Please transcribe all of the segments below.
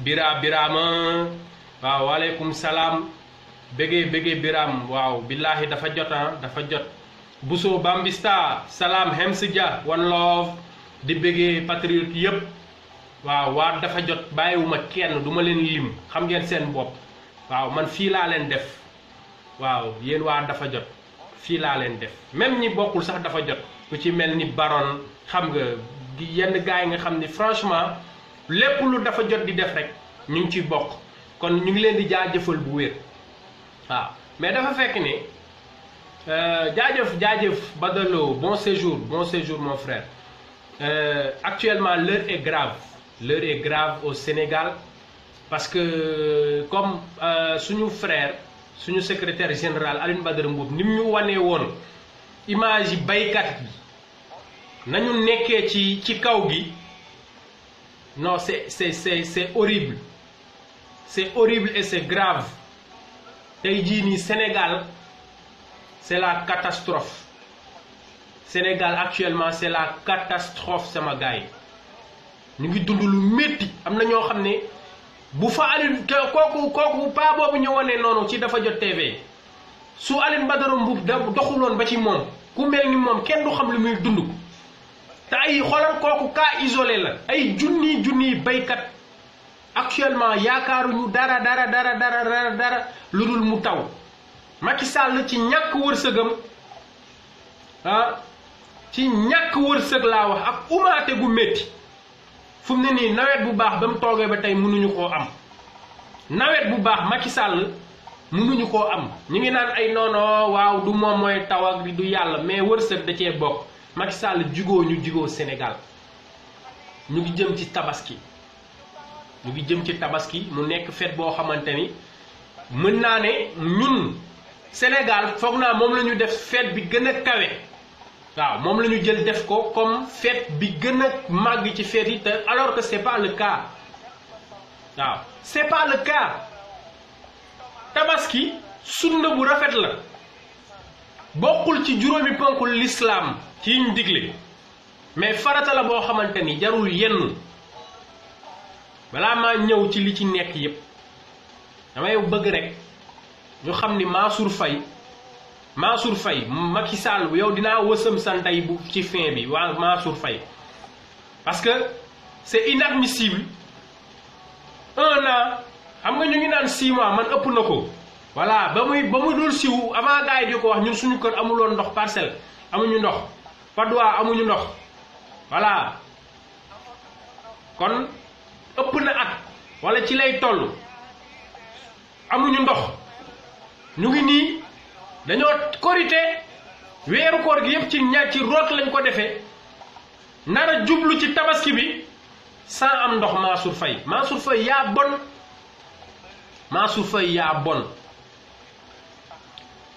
Birama waaw waaleykum salaam bëggee Biram waaw billahi dafa jot dafa jot Bousso Bambista salaam Hemsidia one love di bëggee patriote yëpp waaw waa dafa jot bàyyiwuma kenn duma leen lim xam ngeen seen bopp waaw man fii laa leen def waaw yéen waa dafa jot fii laa leen def même ñi bokkul sax dafa jot ku ci mel ni Baron xam nga yenn gars yi nga xam ni franchement lépp lu dafa jot di def rek ñu ngi ciy bokk kon ñu ngi leen di jaajëfal bu wér waaw mais dafa fekk ni jaajëf Badalo bon séjour mon frère actuellement l'heure est grave au Sénégal parce que comme suñu frère suñu secrétaire général Alioune Badara Mboup ni mu ñu wanee woon image yi baykat yi nañu nekkee ci kaw gi non c'est horrible et c'est grave tey jii nii Sénégal c'est la catastrophe Sénégal actuellement c'est la catastrophe sama gars yi ñu ngi dund lu métti am na ñoo xam ne bu fa Alioune kooku paa boobu ñu wane noonu ci dafa jot TV su Alioune Badara Mboup doxuloon ba ci moom ku mel ni moom kenn du xam lu muy dund te ay xoolal kooku cas isolé la ay junniy baykat actuellement yaakaaruñu dara lu dul mu taw Macky Sall ci ñàkk wërsëgam ci ñàkk wërsëg laa wax ak umaate gu métti fu mu ne nii nawet bu baax ba mu toogee ba tey mënuñu koo am nawet bu baax Macky Sall mënuñu koo am ñu ngi naan ay noono waaw du moom mooy taw ak du yàlla mais wërsëg da cee bokk Macky Sall jugoo Sénégal ñu ngi jëm ci tabaski mu nekk fête boo xamante ni mën naa ne ñun Sénégal foog naa moom la ñu def fête bi gën a kawe waaw moom la ñu jël def ko comme fête bi gën a màgg ci fête yi te alors que c'est pas le cas waaw c'est pas le cas tabaski sunna bu rafet la bokkul ci juróomi ponkul l'islam ci ñu digle mais farata la boo xamante ni jarul yenn balaa maa ñëw ci li ci nekk yépp damay bëgg rek ñu xam ni Mansour Faye Macky Sall yow dinaa wësam sa ndey bu ci fin bi waa Mansour Faye parce que c'est inadmissible 1 an xam nga ñu ngi naan 6 mois man ëpp na ko voilà ba muy dul siw avant gars yi di ko wax ñun suñu kër amuloon ndox Parcelles amuñu ndox Patte d'Oie amuñu ndox voilà kon ëpp na at wala ci lay toll amuñu ndox ñu ngi nii dañoo korité weeru koor gi yëpp ci root lañ ko defee nar a jublu ci tabaski bi sans am ndox Mansour Faye yaa bon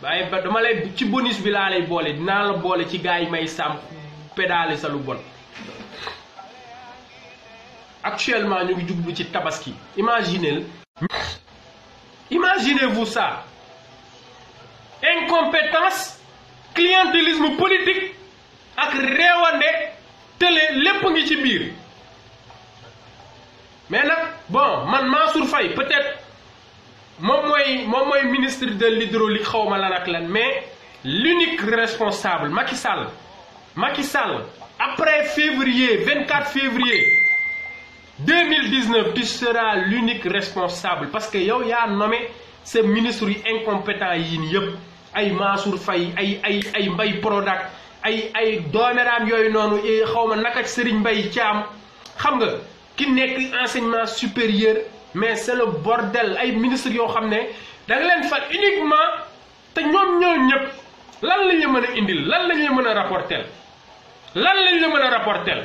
waaye ba dama lay ci bonus bi laa lay boole dinaa la boole ci gars yi may sàmm pédale sa lu bon actuellement ñu ngi jublu ci tabaski imaginez-vous ça incompétence clientélisme politique ak réewande télé lépp ngi ci biir mais nag bon man Mansour Faye peut-être moom mooy ministre de l'hydraulique xaw ma lan ak lan mais l'unique responsable Macky Sall après 24 février 2019 tu seras l'unique responsable parce que yow yaa nommé ce ministre yu incompétent yi nii yëpp ay Mansour Faye ay Mbaye Prodac ay doomeraam yooyu noonu xaw ma naka Serigne Mbaye Thiam xam nga ki nekk enseignement supérieur mais c'est le bordel ay ministre yoo xam ne da nga leen fal uniquement te ñoom ñëpp lan lañ la mën a indil lan lañ la mën a rapporter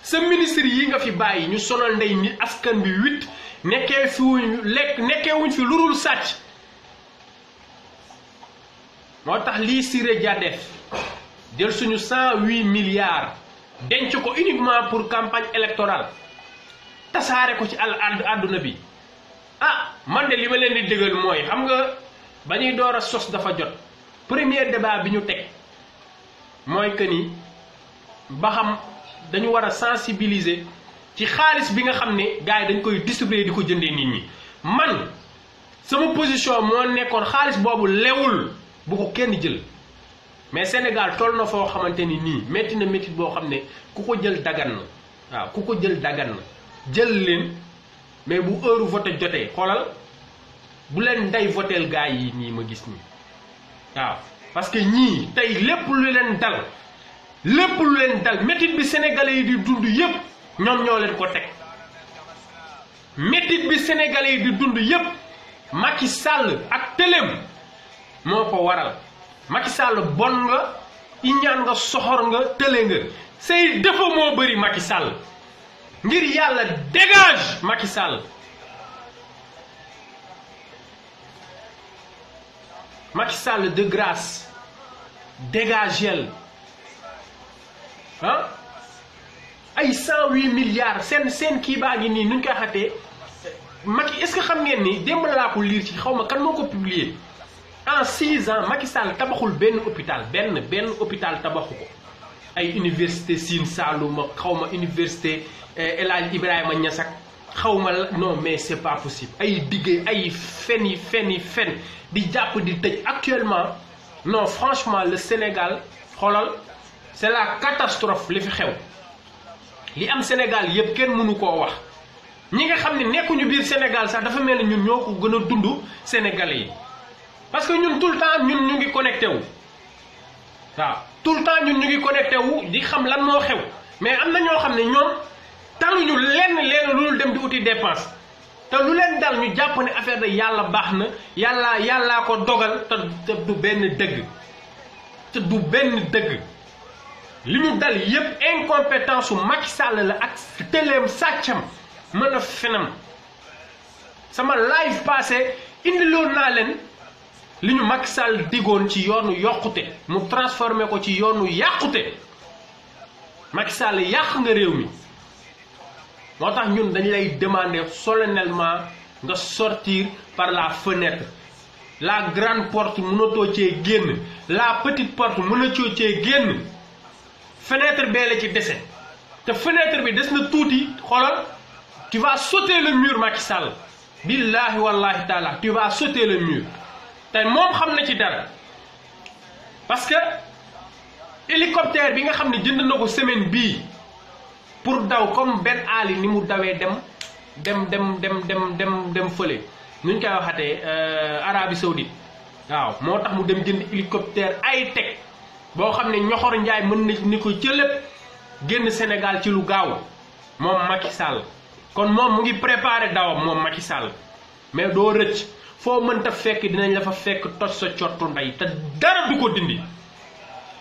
sa ministre yi nga fi bàyyi ñu sonal ndey ni askan bi 8 nekkee wuñ fi lu dul sàcc moo tax lii Siré Dia def jël suñu 108 milliards denc ko uniquement pour campagne électorale tasaare ko ci àdduna bi man de li ma leen di dëggal mooy xam nga ba ñuy door a sos dafa jot premier débat bi ñu teg mooy que ni ba xam dañu war a sensibiliser ci xaalis bi nga xam ne gars yi dañ koy distribuer di ko jëndee nit ñi man sama position moo nekkoon xaalis boobu lewul bu ko kenn jël mais Sénégal toll na foo xamante ni nii métti na métti boo xam ne ku ko jël dagan na waaw ku ko jël dagan na jël leen mais bu heure voté jotee xoolal bu leen nday voteel gars yi nii ma gis nii waaw parce que ñii tey lépp lu leen dal métit bi sénégalais yi di dund yépp ñoom ñoo leen ko teg métit bi sénégalais yi di dund yépp Macky Sall ak tëlem moo ko waral Macky Sall bon nga iñaan nga soxor nga tële nga say défaut moo bëri Macky Sall ngir yàlla dégage Macky Sall Macky Sall de grâce dégagel ah ay 108 milliards seen kii baa ngi nii nuñ koy xatee Macky est-ce que xam ngeen ni démb laa ko lire ci xaw ma kan moo ko publier en 6 ans Macky Sall tabaxul benn hôpital benn hôpital tabaxu ko ay université Sine Saloum xaw ma université El Hadj Ibrahima Niass ak xaw ma non mais c'est pas possible ay diggéey ay fen di jàpp di tëj actuellement non franchement le Sénégal xoolal c'est la catastrophe li fi xew li am Sénégal yépp kenn mënu koo wax ñi nga xam ne nekkuñu biir Sénégal sax dafa mel ni ñun ñoo ko gën a dund Sénégalais yi parce que ñun tout le temps ñun ñu ngi connecté wu waaw tout le temps ñun ñu ngi connecté wu di xam lan moo xew mais am na ñoo xam ne ñoom taluñu lenn lu dem di uti dépense te lu leen dal ñu jàpp ne affaire de yàlla baax na yàllaa ko dogal te du benn dëgg li ñu dal yépp incompétence su Macky Sall la ak tëleem sàccam mën a fenam sama live passé indiloon naa leen li ñu Macky Sall diggoon ci yoonu yokkute mu transformé ko ci yoonu yàqute Macky Sall yàq nga réew mi moo tax ñun dañ lay demander solennellement nga sortir par la fenêtre la grande porte mënatoo cee génn la petite porte mënatoo cee génn fenêtre bee la ci dese te fenêtre bi des na tuuti xoolal tu vas sauter le mur Macky Sall billahi wallahi taala tu vas sauter le mur te moom xam na ci dara parce que hélicoptère bi nga xam ne jënd na ko semaine bii pour daw comme Ben Ali ni mu dawee dem fële nuñ koy waxatee Arabie Saoudite waaw moo tax mu dem jënd hélicoptère ay teg boo xam ne ñoxor njaay mën na ni ko cëlëb génn Sénégal ci lu gaaw moom Macky Sall kon moom mu ngi préparé dawam moom Macky Sall mais doo rëcc foo mënta fekk dinañ la fa fekk toj sa cottu ndey te dara du ko dindi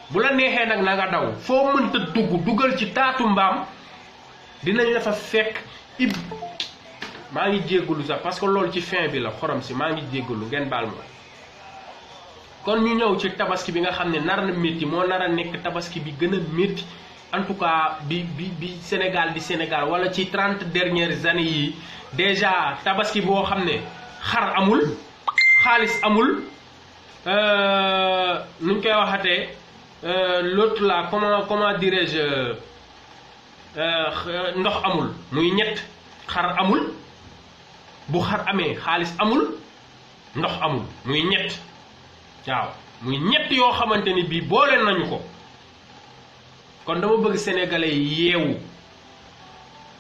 bu la neexee nag na nga daw foo mënta dugal ci taatu mbaam dinañ la fa fekk maa ngi jéggalu sax parce que loolu ci fin bi la xorom si maa ngi jéggalu ngeen baal ma kon ñu ñëw ci tabaski bi nga xam ne nar na métti moo nar a nekk tabaski bi gën a métti en tout cas bi Sénégal di Sénégal wala ci 30 dernières années yi déjà tabaski boo xam ne xar amul xaalis amul nuñ koy waxatee l'autre là comment dirais-je ndox amul muy ñett xar amul bu xar amee xaalis amul ndox amul muy ñett waaw muy ñett yoo xamante ni bii boole nañu ko kon dama bëgg sénégalais yeewu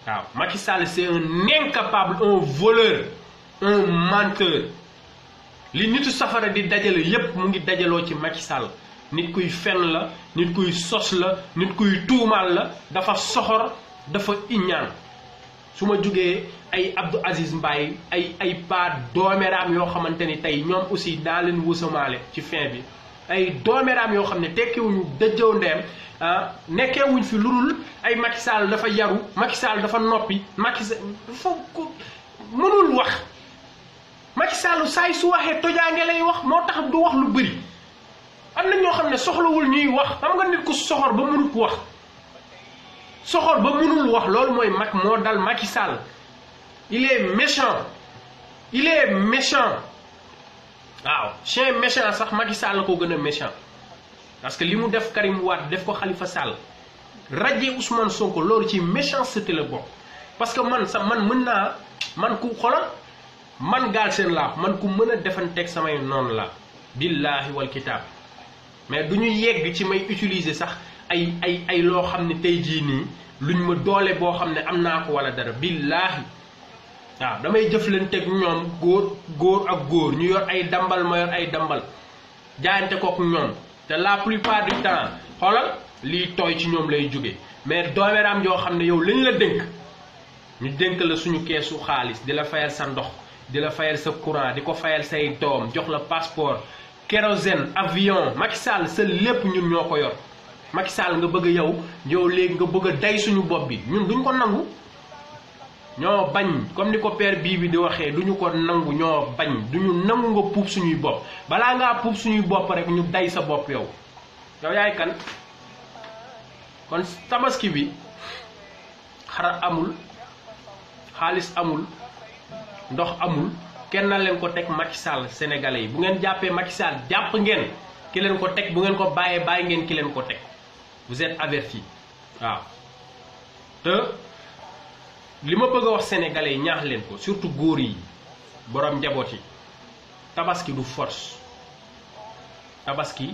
waaw Macky Sall c'est un incapable un voleur un menteur li nitu safara di dajale yépp mu ngi dajaloo ci Macky Sall nit kuy fen la nit kuy sos la nit kuy tuumaal la dafa soxor dafa iñaan su ma jugee ay Abdou Aziz Mbaye ay pa doomeraam yoo xamante ni tey ñoom aussi daa leen wusamaale ci fin bi ay doomeraam yoo xam ne tekkiwuñu dëjëw ndeem nekkeewuñ fi lurul ay Macky Sall dafa yaru Macky Sall dafa noppi Macky Sall dafa mënul wax Macky Sall saay su waxee tojaange lay wax moo tax du wax lu bëri am na ñoo xam ne soxlawul ñuy wax xam nga nit ku soxor ba mënul wax soxor ba mënul wax loolu mooy moo dal Macky Sall il est méchant waaw chien méchant sax Macky Sall la ko gën a méchant parce que li mu def Karim Wade def ko Khalifa Sall radier Ousmane Sonko loolu ci méchanceté la bokk parce que man mën naa man ku xolal man Galsen laa man ku mën a defanteeg samay noonu la billaahi wal kitaab mais du ñu yegg ci may utiliser sax ay loo xam ne tey jii nii luñ ma doole boo xam ne am naa ko wala dara billaahi waaw damay jëflanteeg ñoom góor ak góor ñu yor ay dambal ma yor ay dambal jaayante kook ñoom te la plupart du temps xoolal lii tooy ci ñoom lay jóge mais doomeeraam yoo xam ne yow lañ la dénk ñu dénk la suñu keesu xaalis di la fayal sa ndox di la fayal sa courant di ko fayal say doom jox la passeport kérosène avion Macky Sall sa lépp ñun ñoo ko yor Macky Sall nga bëgg yow léegi nga bëgg a day suñu bopp bi ñun duñ ko nangu ñoo bañ comme ni ko père bii bi di waxee duñu ko nangu ñoo bañ duñu nangu nga puub suñuy bopp balaa ngaa puub suñuy bopp rek ñu day sa bopp yow yaay kan kon tabaski bi xar amul xaalis amul ndox amul kenn na leen ko teg Macky Sall sénégalais yi bu ngeen jàppee Macky Sall jàpp ngeen ki leen ko teg bu ngeen ko bàyyee bàyyi ngeen ki leen ko teg vous êtes avertis waaw te li ma bëgg a wax sénégalais yi ñaax leen ko surtout góor yi borom njaboot yi tabaski du force tabaski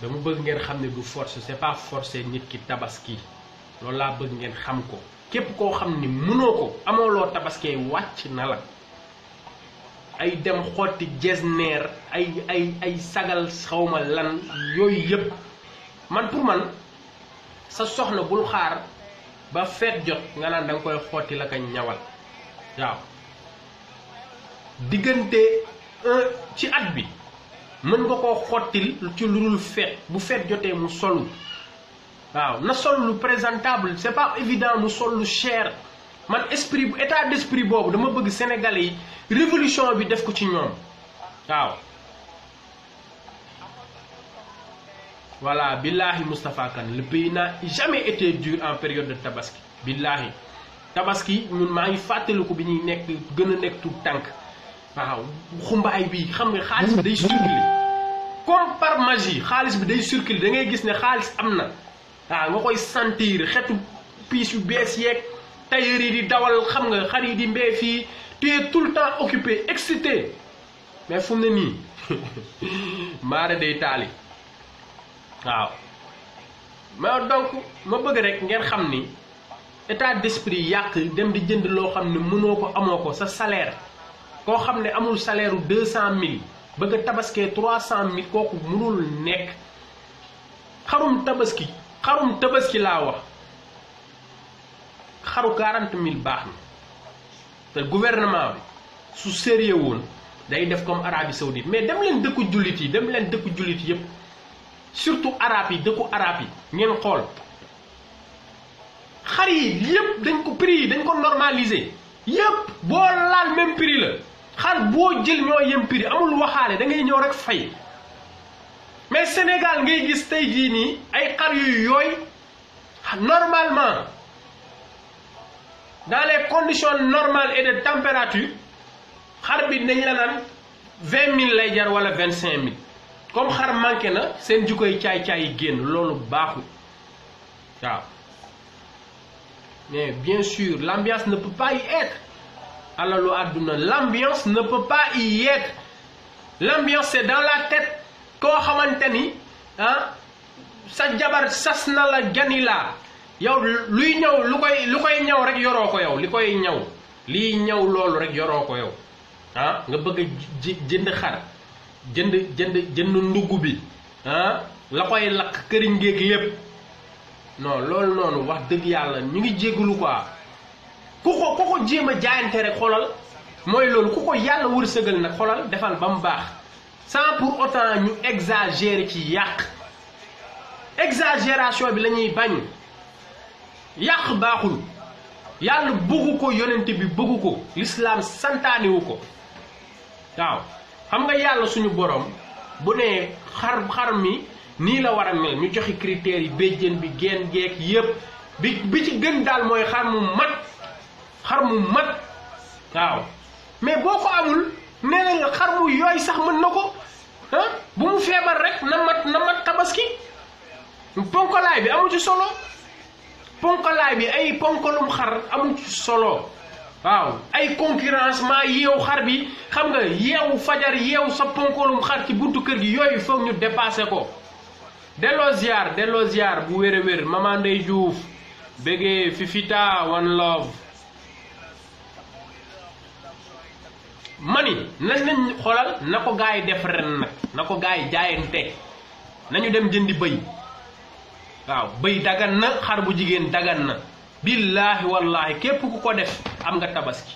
dama bëgg ngeen xam ne du force c'est pas forcé nit ki tabaski loolu laa bëgg ngeen xam ko képp koo xam ni mënoo ko amoo loo tabaskee wàcc na la ay dem xotti jesneer ay sagal xawma lan yooyu yëpp man pour man sa soxna bul xaar ba feet jot nga naan da nga koy xotti la ka ñawal waaw diggante ci at bi mën nga koo xottil ci lu dul feet bu feet jotee mu solu waaw na sol lu présentable c'est pas évident mu sol lu cher man esprit état d'esprit boobu dama bëgg sénégalais yi révolution bi def ko ci ñoom waaw voilà billahi Moustapha Kane le pays n'a jamais été dur en période de tabaski billahi tabaski ñun maa ngi fàttaliku bi ñuy nekk gën a nekk tout tànk waaw xumbaay bi xam nga xaalis bi day circuler comme par magie xaalis bi day circuler da ngay gis ne xaalis am na waaw nga koy sentir xetu piis yu bees yeeg tailleur yi di dawal xam nga xar yi di mbee fii tu es tout le temps occupé excité mais fu mu ne nii maara day taali waaw mais donc ma bëgg rek ngeen xam ni état d'esprit yàq dem di jënd loo xam ne mënoo ko amoo ko sa salaire koo xam ne amul salaire u 200000 bëgg a tabaskee 300000 kooku mënul nekk xarum tabaski laa wax xaru 40000 baax na te gouvernement bi su sérieux woon day def comme Arabie Saoudite mais dem leen dëkku jullit yi dem leen dëkku jullit yépp surtout arab yi dëkku arab yi ngeen xool xar yi yépp dañ ko prix yi dañ ko normaliser yépp boo laal même prix la xar boo jël ñoo yem prix amul waxaale da ngay ñëw rek fay mais Sénégal ngay gis tey jii nii ay xar yu yooy normalement dans les conditions normales et de température xar bi dañ la naan 20000 lay jar wala 25000 comme xar manqué na seen jikkoy caay-caay yi génn loolu baaxul waaw mais bien sûr l'ambiance ne peut pas y être alalu àdduna l'ambiance ne peut pas y être l'ambiance c'est dans la tête koo xamante ni ah sa jabar sas na la gani laa yow luy ñëw lu koy ñëw rek yoroo ko yow li koy ñëw liy ñëw loolu rek yoroo ko yow ah nga bëgg a jënd xar jënd ndugg bi ah la koy lakk këriñ géeg lépp non loolu noonu wax dëgg yàlla ñu ngi jégalu quoi ku ko jéem a jaayante rek xolal mooy loolu ku ko yàlla wërsëgal nag xolal defal ba mu baax sans pour autant ñu exagérer ci yàq exagération bi la ñuy bañ yàq baaxul yàlla bëggu ko yonent bi bëggu ko l'islam santaaniwu ko waaw xam nga yàlla suñu borom bu ne xar mi nii la war a mel ñu joxe critères yi béjjén bi geen geek yépp bi ci gën daal mooy xar mu mat waaw mais boo ko amul nee na nga xar mu yooy sax mën na ko ah bu mu feebar rek na mat tabaski ponkolaay bi amu ci solo ponkalaay bi ay ponkalum xar amul solo waaw ay concurrence maa yeew xar bi xam nga yeewu fajar yeew sa ponkalum xar ci buntu kër gi yooyu foog ñu dépassé ko delloo ziar bu wér a wér Maman Ndeye Diouf bëggee Fifita one love mani nañ xoolal na ko gars yi def ren nag na ko gars yi jaayante nañu dem jëndi bëy waaw bëy dagan na xar bu jigéen dagan na billaahi wallaahi képp ku ko def am nga tabaski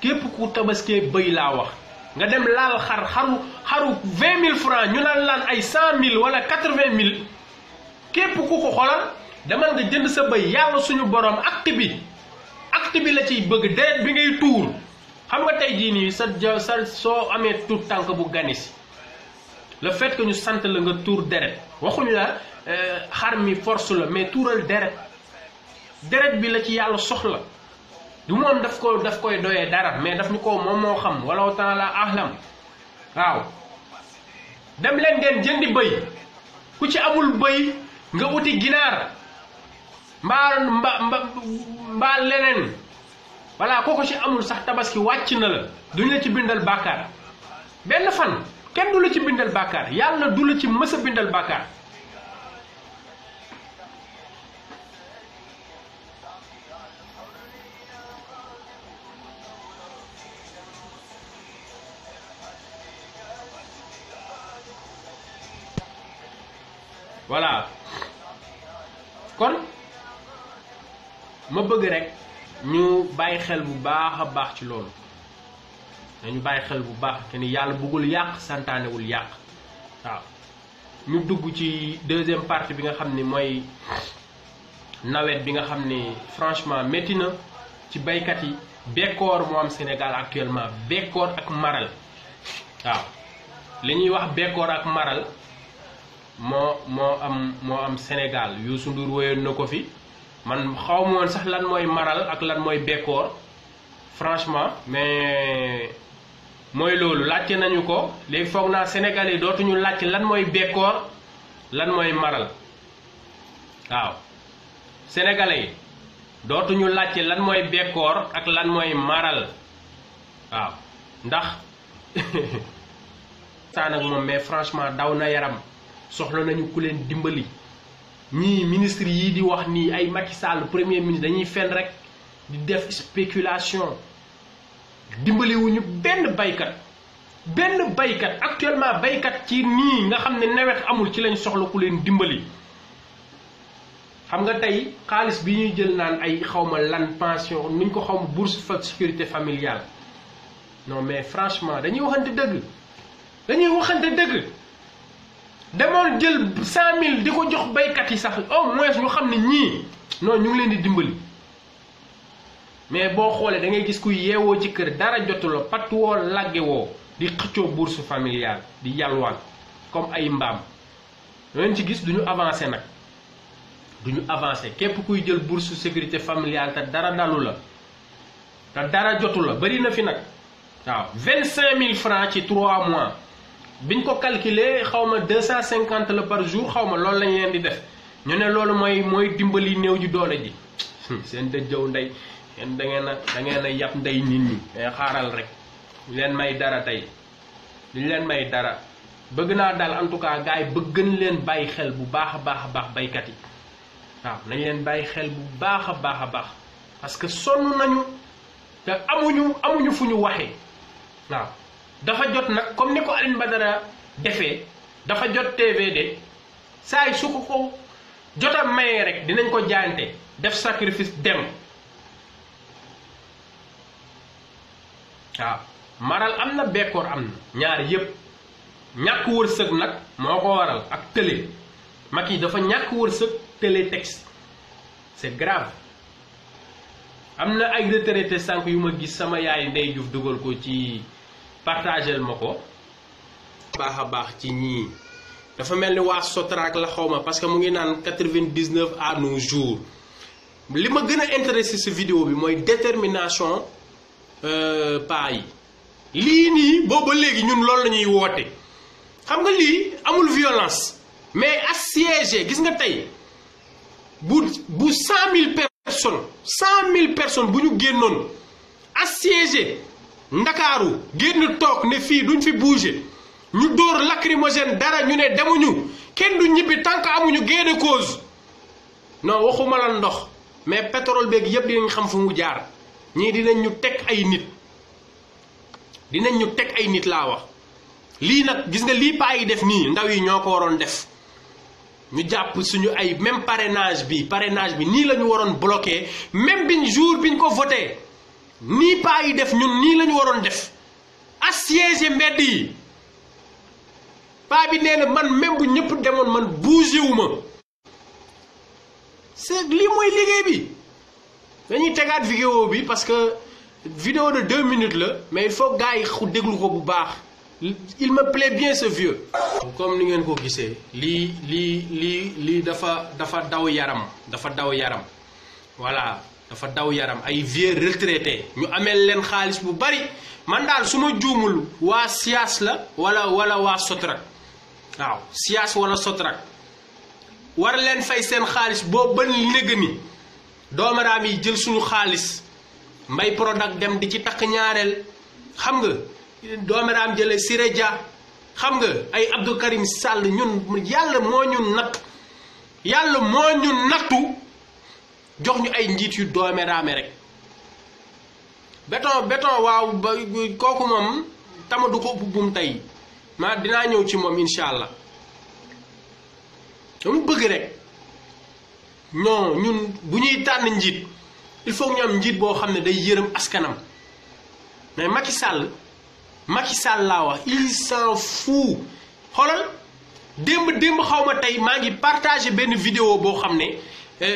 képp ku tabaskee bëy laa wax nga dem laal xaru 20 000 francs ñu laan ay 100 000 wala 80 000 képp ku ko xoolal demal nga jënd sa bëy yàlla suñu borom acte bi la ciy bëgg deret bi ngay tuur xam nga tey jii nii sa soo amee tuut tànk bu ganisi le fait que ñu sant la nga tuur deret waxuñu la xar mi force la mais tuural deret bi la ci yàlla soxla du moom daf koy doyee dara mais daf ñu ko moom moo xam wala taala ahlam waaw dem leen ngeen jëndi bëy ku ci amul bëy nga uti ginaar mbaa leneen voilà kooku ci amul sax tabaski wàcc na la duñ la ci bindal bàkkaar benn fan kenn du la ci bindal bàkkaar yàlla du la ci mës a bindal bàkkaar voilà kon ma bëgg rek ñu bàyyi xel bu baax a baax ci loolu dañu bàyyi xel bu baax te ni yàlla bëggul yàq santaanewul yàq waaw ñu dugg ci deuxième partie bi nga xam ni mooy nawet bi nga xam ni franchement métti na ci baykat yi bekkoor moo am Sénégal actuellement bekkoor ak maral waaw li ñuy wax bekkoor ak maral moo am Sénégal Youssou Ndour woyoon na ko fi man xaw ma woon sax lan mooy maral ak lan mooy bekkoor franchement mais mooy loolu laajte nañu ko léegi foog naa Sénégalais dootuñu laajte lan mooy bekkoor lan mooy maral waaw Sénégalais yi dootuñu laajte lan mooy bekkoor ak lan mooy maral waaw ndax saan ak moom mais franchement daw na yaram soxla nañu ku leen dimbali ñii ministre yi di wax nii ay Macky Sall premier ministre dañuy fen rek di def spéculation dimbaliwuñu benn baykat actuellement baykat ci nii nga xam ne nawet amul ci lañ soxla ku leen dimbali xam nga tey xaalis bi ñuy jël naan ay xawma lan pension nuñ ko xawma bourse sécurité familiale non mais franchement dañuy waxante dëgg demoon jël 100 000 di ko jox baykat yi sax au moins ñu xam ne ñii non ñu ngi leen di dimbali mais boo xoolee da ngay gis kuy yeewoo ci kër dara jotuloo patt woo lagge woo di xëccoo bourse familiale di yalwaan comme ay mbaam leen ci gis duñu avancé nag duñu avancé képp kuy jël bourse sécurité familiale te dara dalu la te dara jotu la bari na fi nag waaw 25 000 francs ci 3 mois biñ ko calculer xawma 250 la par jour xawma loolu lañ leen di def ñu ne loolu mooy dimbali néew ji doole ji seen dëjëw ndey yéen da ngeen a yàpp ndey nit ñi mais xaaral rek ñu leen may dara tey ñu leen may dara bëgg naa daal en tout cas gars yi bëgg leen bàyyi xel bu baax a baax baykat yi waaw nañ leen bàyyi xel bu baax a baax parce que sonn nañu te amuñu fu ñu waxee waaw dafa jot nag comme ni ko Alioune Badara defee dafa jot TVD saa yi su ko jot a mayee rek dinañ ko jaayante def sacrifice dem waaw maral am na bekkoor am na ñaar yépp ñàkk wërsëg nag moo ko waral ak tële Macky dafa ñàkk wërsëg tële texte c'est grave am na ay retraité sànq yu ma gis sama yaay Ndey Diouf dugal ko ci partagel ma ko baax a baax ci ñii dafa mel ni waa Sotrac la xawma parce que mu ngi naan 99 à nos jours li ma gën a intéressé ci vidéo bi mooy détermination paa yi lii nii booba léegi ñun loolu la ñuy woote xam nga lii amul violence mais assiégé gis nga tey bu 100 000 personnes 100 000 personnes bu ñu génnoon assiégé Ndakaaru génn toog ne fii duñ fi bouger ñu dóor lacrymogène dara ñu ne demuñu kenn du ñibbi tant que amuñu gain de cause non waxuma la ndox mais pétrole beeg yëpp dinañ xam fu mu jaar ñii dinañ ñu teg ay nit laa wax. lii nag gis nga lii paa yi def nii ndaw yi ñoo ko waroon def ñu jàpp suñu ay même parrainage bi nii la ñu waroon bloqué même jour biñ ko voté nii paa yi def ñun nii la ñu waroon def assiégé mbedd yi paa bi nee na man même bu ñëpp demoon man bougé wu ma c'est lii mooy liggéey bi dañuy tegaat vidéo bi parce que vidéo de 2 minutes la mais il faut gars yi déglu ko bu baax. Il me plaît bien ce vieux. Comme ni ngeen ko gisee lii dafa daw yaram voilà dafa daw yaram ay vieux retraité ñu ameel leen xaalis bu bari man daal su ma juumul waa SIAS la wala waa Sotrac waaw SIAS wala Sotrac war leen fay seen xaalis boobu ba léegi ni doomaraam yi jël suñu xaalis Mbay Prodac dem di ci takk ñaareel xam nga. doomeraam jële Siré Dia xam nga ay Abdou Karim Sall ñun yàlla moo ñu nattu jox ñu ay njiit yu doomeraame rek béton waaw ba kooku moom tama du ko buum tey ma dinaa ñëw ci moom incha allah dama bëgg rek ñun bu ñuy tànn njiit il faut ñu am njiit boo xam ne day yërëm askanam mais Macky Sall laa wax il s'en fout xoolal démb xaw ma tey maa ngi partagé benn vidéo boo xam ne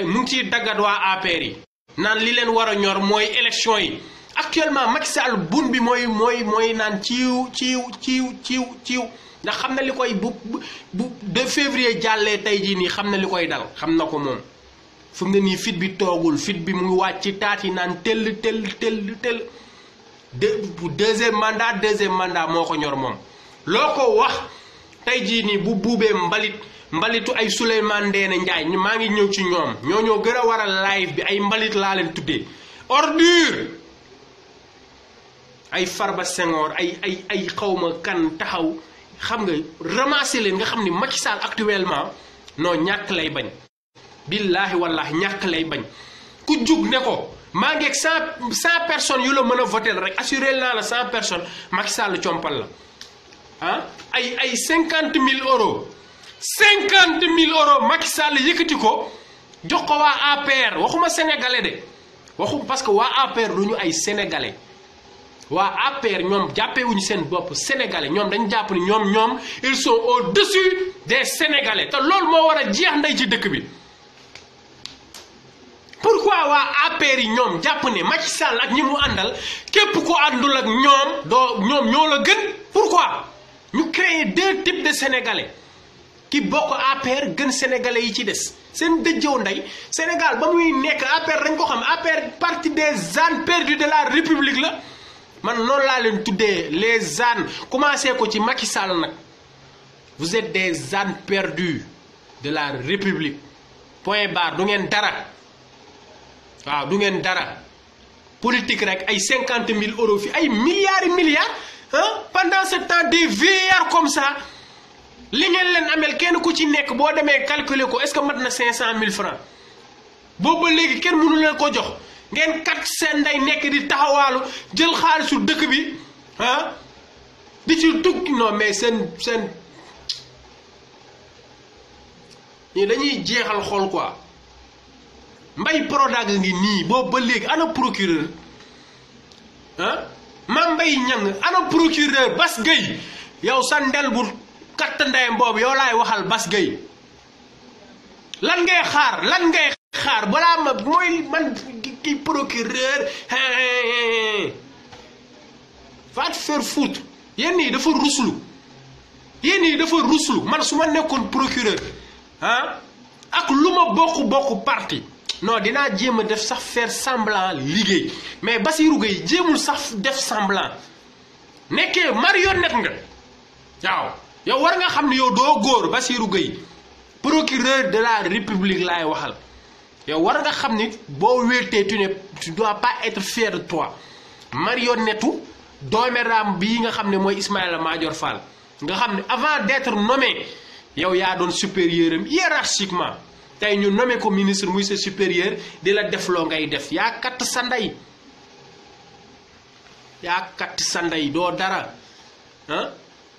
mu ngi ciy daggat waa APR yi naan li leen war a ñor mooy élection yi actuellement Macky Sall bun bi mooy naan ciiw ndax xam na li koy bu 2 février jàllee tey jii nii xam na li koy dal xam na ko moom fu mu ne nii fit bi toogul fit bi mu ngi wàcc ci taat yi naan tell deuxième mandat moo ko ñor moom loo ko wax tey jii nii bu buubee mbalitu ay Souleymane Ndéné Ndiaye maa ngi ñëw ci ñoom ñoo gën a waral live bi ay mbalit laa leen tuddee ordure ay Farba Senghor ay xawma kan taxaw xam nga ramasser leen nga xam ni Macky Sall actuellement non ñàkk lay bañ billaahi wallaahi ñàkk lay bañ ku jug ne ko maa ngi ak 100 personnes yu la mën a voter rek assuré naa la 100 personnes Macky Sall compal la ah ay 50 000 euros 50 000 euros Macky Sall yëkkati ko jox ko waa APR waxuma sénégalais de parce que waa APR du ñu ay sénégalais waa APR ñoom jàppewuñu seen bopp sénégalais ñoom dañu jàpp ni ñoom ils sont au-dessus des sénégalais te loolu moo war a jeex ndey ci dëkk bi. pourquoi waa APR yi ñoom jàpp ne Macky Sall ak ñi mu àndal képp ko àndul ak ñoom ñoo la gën pourquoi ñu créer 2 types de sénégalais ki bokk APR gën sénégalais yi ci des seen dëjëw ndey Sénégal ba muy nekk APR dañ ko xam APR parti des ânes perdus de la république la man noonu laa leen tuddee les ânes commencé ko ci Macky Sall nag vous êtes des ânes perdus de la république point barre du ngeen dara. waaw du ngeen dara politique rek ay 50 000 euros fi ay milliards pendant ce temps des vieillards comme ça li ngeen leen amel kenn ku ci nekk boo demee calculer ko est-ce que mat na 500 000 francs boobu ba léegi kenn mënu leen ko jox ngeen kat seen nday nekk di taxawaalu jël xaalisu dëkk bi di ci tukki non mais seen ñi dañuy jeexal xol quoi. Mbay Prodac ngi nii boobu ba léegi ana procureur Mame Mbaye Niang ana procureur Bass Gueye yow sa ndel bu katt ndeyam boobu yow laay waxal Bass Gueye lan ngay xaar balaa ma mooy man ki procureur va te faire foutre yéen yi dafa ruslu man su ma nekkoon procureur ak lu ma bokk parti non dinaa jéem a def sax faire semblant liggéey mais Bassirou Gueye jéemul sax def semblant nekkee marionnette nga waaw yow war nga xam ne yow doo góor Bassirou Gueye procureur de la république laay waxal yow war nga xam ni boo wéetee tu dois pas être fier de toi marionnette dooméram bii nga xam ne mooy Ismaïla Madior Fall nga xam ne avant d'être nommé yow yaa doon supérieur am hiérarchiquement tey ñu nommé ko ministre muy sa supérieur di la defloo ngay def yaa katt sa ndey yaa katt sa ndey doo dara ah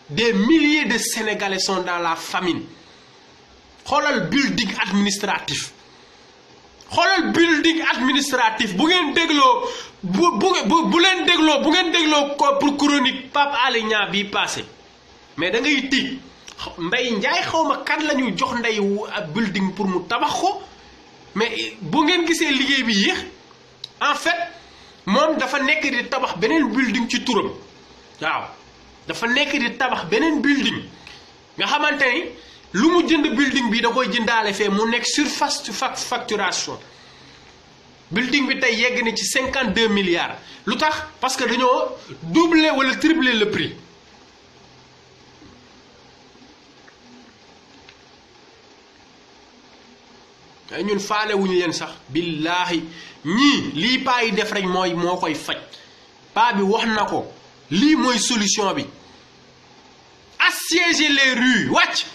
des milliers de Sénégalais sont dans la famine xoolal building administratif xoolal building administratif bu ngeen dégloo bu leen dégloo bu ngeen dégloo ko pour chronique Pape Alé Niang bii passé mais da ngay tiit Mbaye Ndiaye xawma kan la ñu jox ndey building pour mu tabax ko mais bu ngeen gisee liggéey bi yéex en fait moom dafa nekk di tabax beneen building ci turam waaw dafa nekk di tabax beneen building nga xamante ni lu mu jënd building bi da koy jëndaale fee mu nekk surface facturation building bi tey yegg na ci 52 milliards lu tax parce que dañoo doubler wala tripler le prix ñun faale wuñu leen sax billaahi ñii lii paa yi def rek mooy moo koy faj paa bi wax na ko lii mooy solution bi assiéger les rues wàcc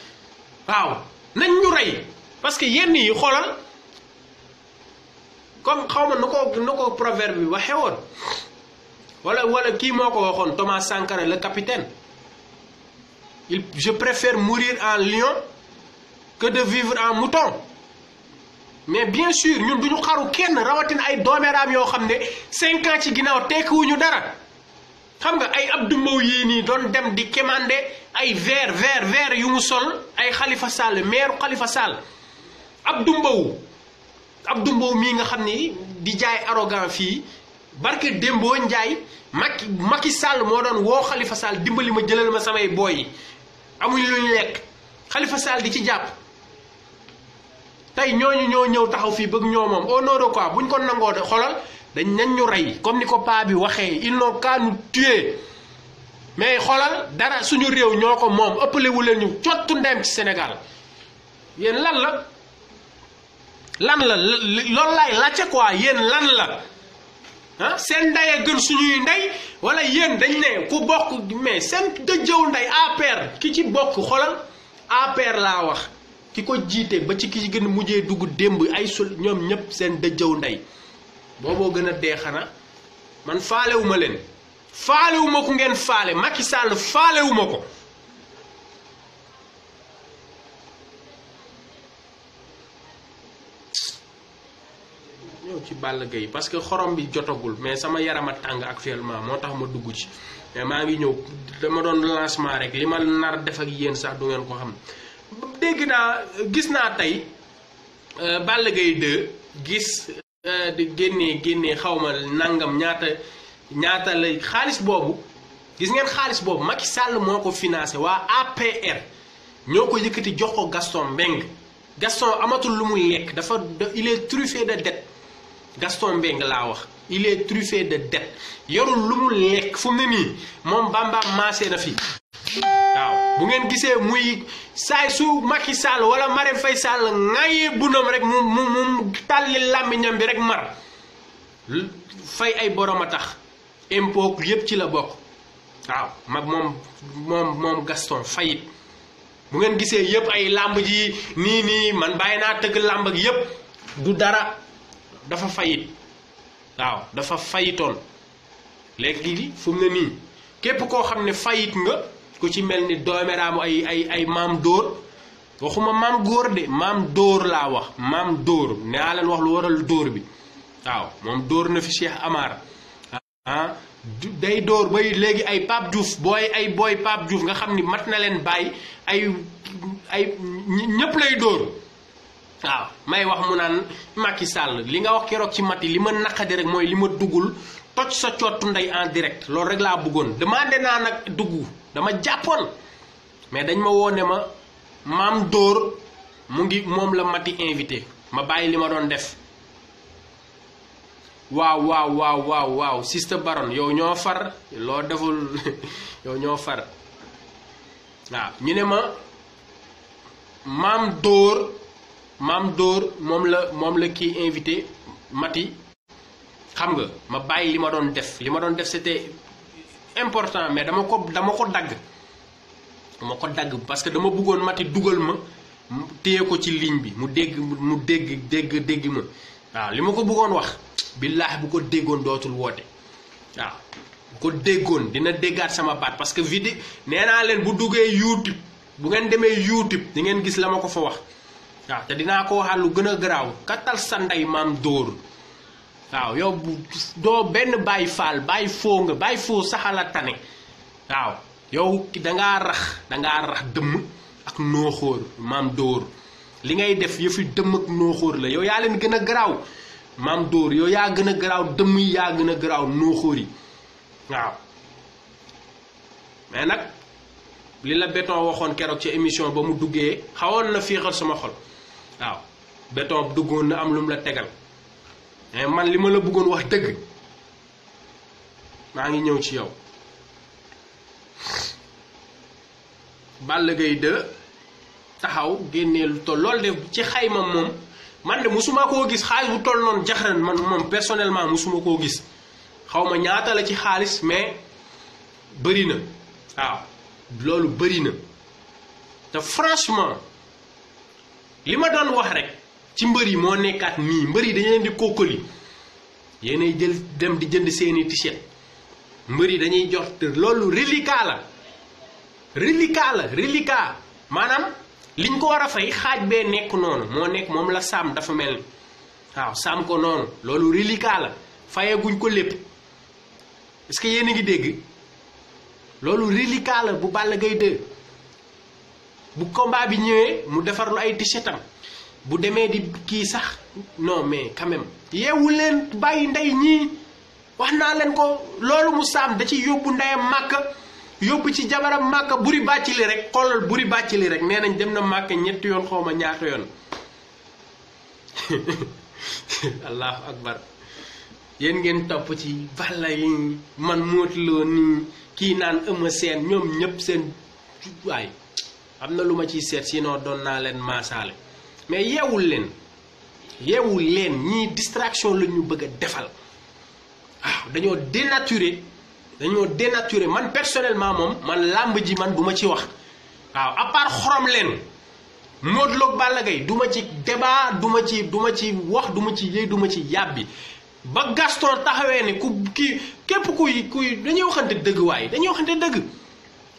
waaw nañ ñu rey parce que yenn yi xoolal comme xaw ma nu ko proverbe bi waxee woon wala kii moo ko waxoon Thomas Sankara le capitaine je préfère mourir en lion que de vivre en mouton mais bien sûr ñun duñu xaru kenn rawatina ay doomeeraam yoo xam ne 5 ans ci ginnaaw tekkiwuñu dara xam nga ay Abdou Mbow yii nii doon dem di commandé ay verre yu mu sol ay Khalifa Sall maire Khalifa Sall Abdou Mbow mii nga xam ni di jaay arrogant fii barke Dembo Ndiaye Macky Sall moo doon woo Khalifa Sall dimbali ma jëlal ma samay booy yi amuñ lu ñu lekk Khalifa Sall di ci jàpp tey ñooñu ñoo ñëw taxaw fii bëgg ñoo moom au nom de quoi buñ ko nangoo de xolal dañ nañ ñu rey comme ni ko paa bi waxee ils n'ont qu'à nous tuer mais xolal dara suñu réew ñoo ko moom ëppalewu leen ñu cottu ndem ci Sénégal yéen lan la loolu laay laajte quoi yéen lan la ah seen ndey gën suñuy ndey wala yéen dañ ne ku bokk mais seen dëjëw ndey APR ki ci bokk xolal APR laa wax ki ko jiite ba ci ki ci gën a mujjee dugg démb ay ñoom ñëpp seen dëjëw ndey booboo gën a dee xanaa man faalewuma leen faalewuma ku ngeen faale Macky Sall faalewuma ko ñëw ci Balla Gaye parce que xorom bi jotagul mais sama yaram a tàng actuellement moo tax ma dugg ci mais maa ngi ñëw dama doon lancement rek li ma nar def ak yéen sax du ngeen ko xam dégg naa gis naa tey Balla Gaye 2 gis di génnee xawma nangam ñaata la xaalis boobu gis ngeen xaalis boobu Macky Sall moo ko financé waa APR ñoo ko yëkkati jox ko Gaston Mbengue Gaston amatul lu muy lekk il est truffé de dette Gaston Mbengue laa wax il est truffé de dette yorul lu mu lekk fu mu ne nii moom bambaam maasee na fi waaw bu ngeen gisee muy saay su Macky Sall wala Marème Faye Sall ŋaayee bunam rek mu tàlli làmmiñam bi rek mar fay ay borom a tax impôt yépp ci la bokk waaw mag moom Gaston fayit bu ngeen gisee yépp ay làmb ji nii man bàyyi naa tëgg làmb ak yépp du dara dafa fayit waaw dafa fayitoon léegi fu mu ne nii képp koo xam ne fayit nga ku ci mel ni doomeraamu ay maam dóor waxuma maam góor de maam dóor laa wax maam dóor naa leen wax lu waral dóor bi waaw moom dóor na fi Cheikh Amar day dóor bay léegi ay Pape Diouf booy Pape Diouf nga xam ni mat na leen bàyyi ay ñépp lay dóor waaw may wax mu naan Macky Sall li nga wax keroog ci mat yi li ma naqadi rek mooy li ma duggul toj sa cottu ndey en direct loolu rek laa bëggoon demandé naa nag dugg dama jàppoon mais dañ ma woone ma maam dóor mu ngi moom la mati invité ma bàyyi li ma doon def waaw Sister Baron yow ñoo far loo deful yow ñoo far waaw ñu ne ma maam dóor Mame Dóor moom la kii invité Mati xam nga ma bàyyi li ma doon def c'était important mais dama ko dagg parce que dama bëggoon Mati dugal ma téye ko ci ligne bi mu dégg ma waaw li ma ko bëggoon wax billaahi bu ko déggoon dootul woote waaw bu ko déggoon dina déggaat sama baat parce que vidéo nee naa leen bu duggee YouTube bu ngeen demee YouTube di ngeen gis la ma ko fa wax waaw te dinaa ko waxaat lu gën a garaaw kattal sa ndey Mame Dóor waaw yow doo benn bàyyi faal bàyyi foo nga bàyyi foo saxala tane waaw yow dangaa rax dëmm ak nooxóor Mame Dóor li ngay def yëfi dëmm ak nooxóor la yow yaa leen gën a garaaw Mame Dóor yow yaa gën a garaaw dëmm yi yaa gën a garaaw nooxóor yi waaw mais nag li la Béton waxoon keroog ci émission ba mu duggee xawoon na féexal sama xol waaw Béton duggoon na am lu mu la tegal mais man li ma la bëggoon wax dëgg maa ngi ñëw ci yow Balla Gaye 2 taxaw génnee lu toll loolu de ci xayma moom man de musuma koo gis xaalis bu toll noonu jaxran man moom personnellement musuma koo gis xaw ma ñaata la ci xaalis mais bëri na waaw loolu bëri na te franchement li ma doon wax rek ci mbër yi moo nekkaat nii mbër yi dañu leen di kookali yéenay jël dem di jënd seeni t-shirt mbër yi dañuy jot loolu reliquat maanaam liñ ko war a fay xaaj bee nekk noonu moo nekk moom la saam dafa mel ni waaw saam ko noonu loolu reliquat la fayeguñ ko lépp est-ce que yéen a ngi dégg loolu reliquat la bu Balla Gaye 2 bu combat bi ñëwee mu defarlu ay t-shirtam bu demee di kii sax non mais quand même yeewu leen bàyyi ndey ñii wax naa leen ko loolu mu saam da ci yóbbu ndeyam màkk yóbbu ci jabaram màkk buri bàccili rek xoolal buri bàccili rek nee nañ dem na màkk ñetti yoon xaw ma ñaata yoon allahu akbar yéen ngeen topp ci Balla yi man mootloo nii kii naan Eumeu Sène ñoom ñëpp seen waay am na lu ma ciy seet sinon doon naa leen maasaale mais yeewul leen ñii distraction la ñu bëgg a defal waaw dañoo dénaturé man personnellement moom man làmb ji man du ma ci wax waaw à part xorom leen Modou Lo Balla Gaye du ma ci débat du ma ci wax du ma ci yëy du ma ci yàbbi ba Gaston taxawee ne ku kii képp kuy dañuy waxante dëgg waaye dañuy waxante dëgg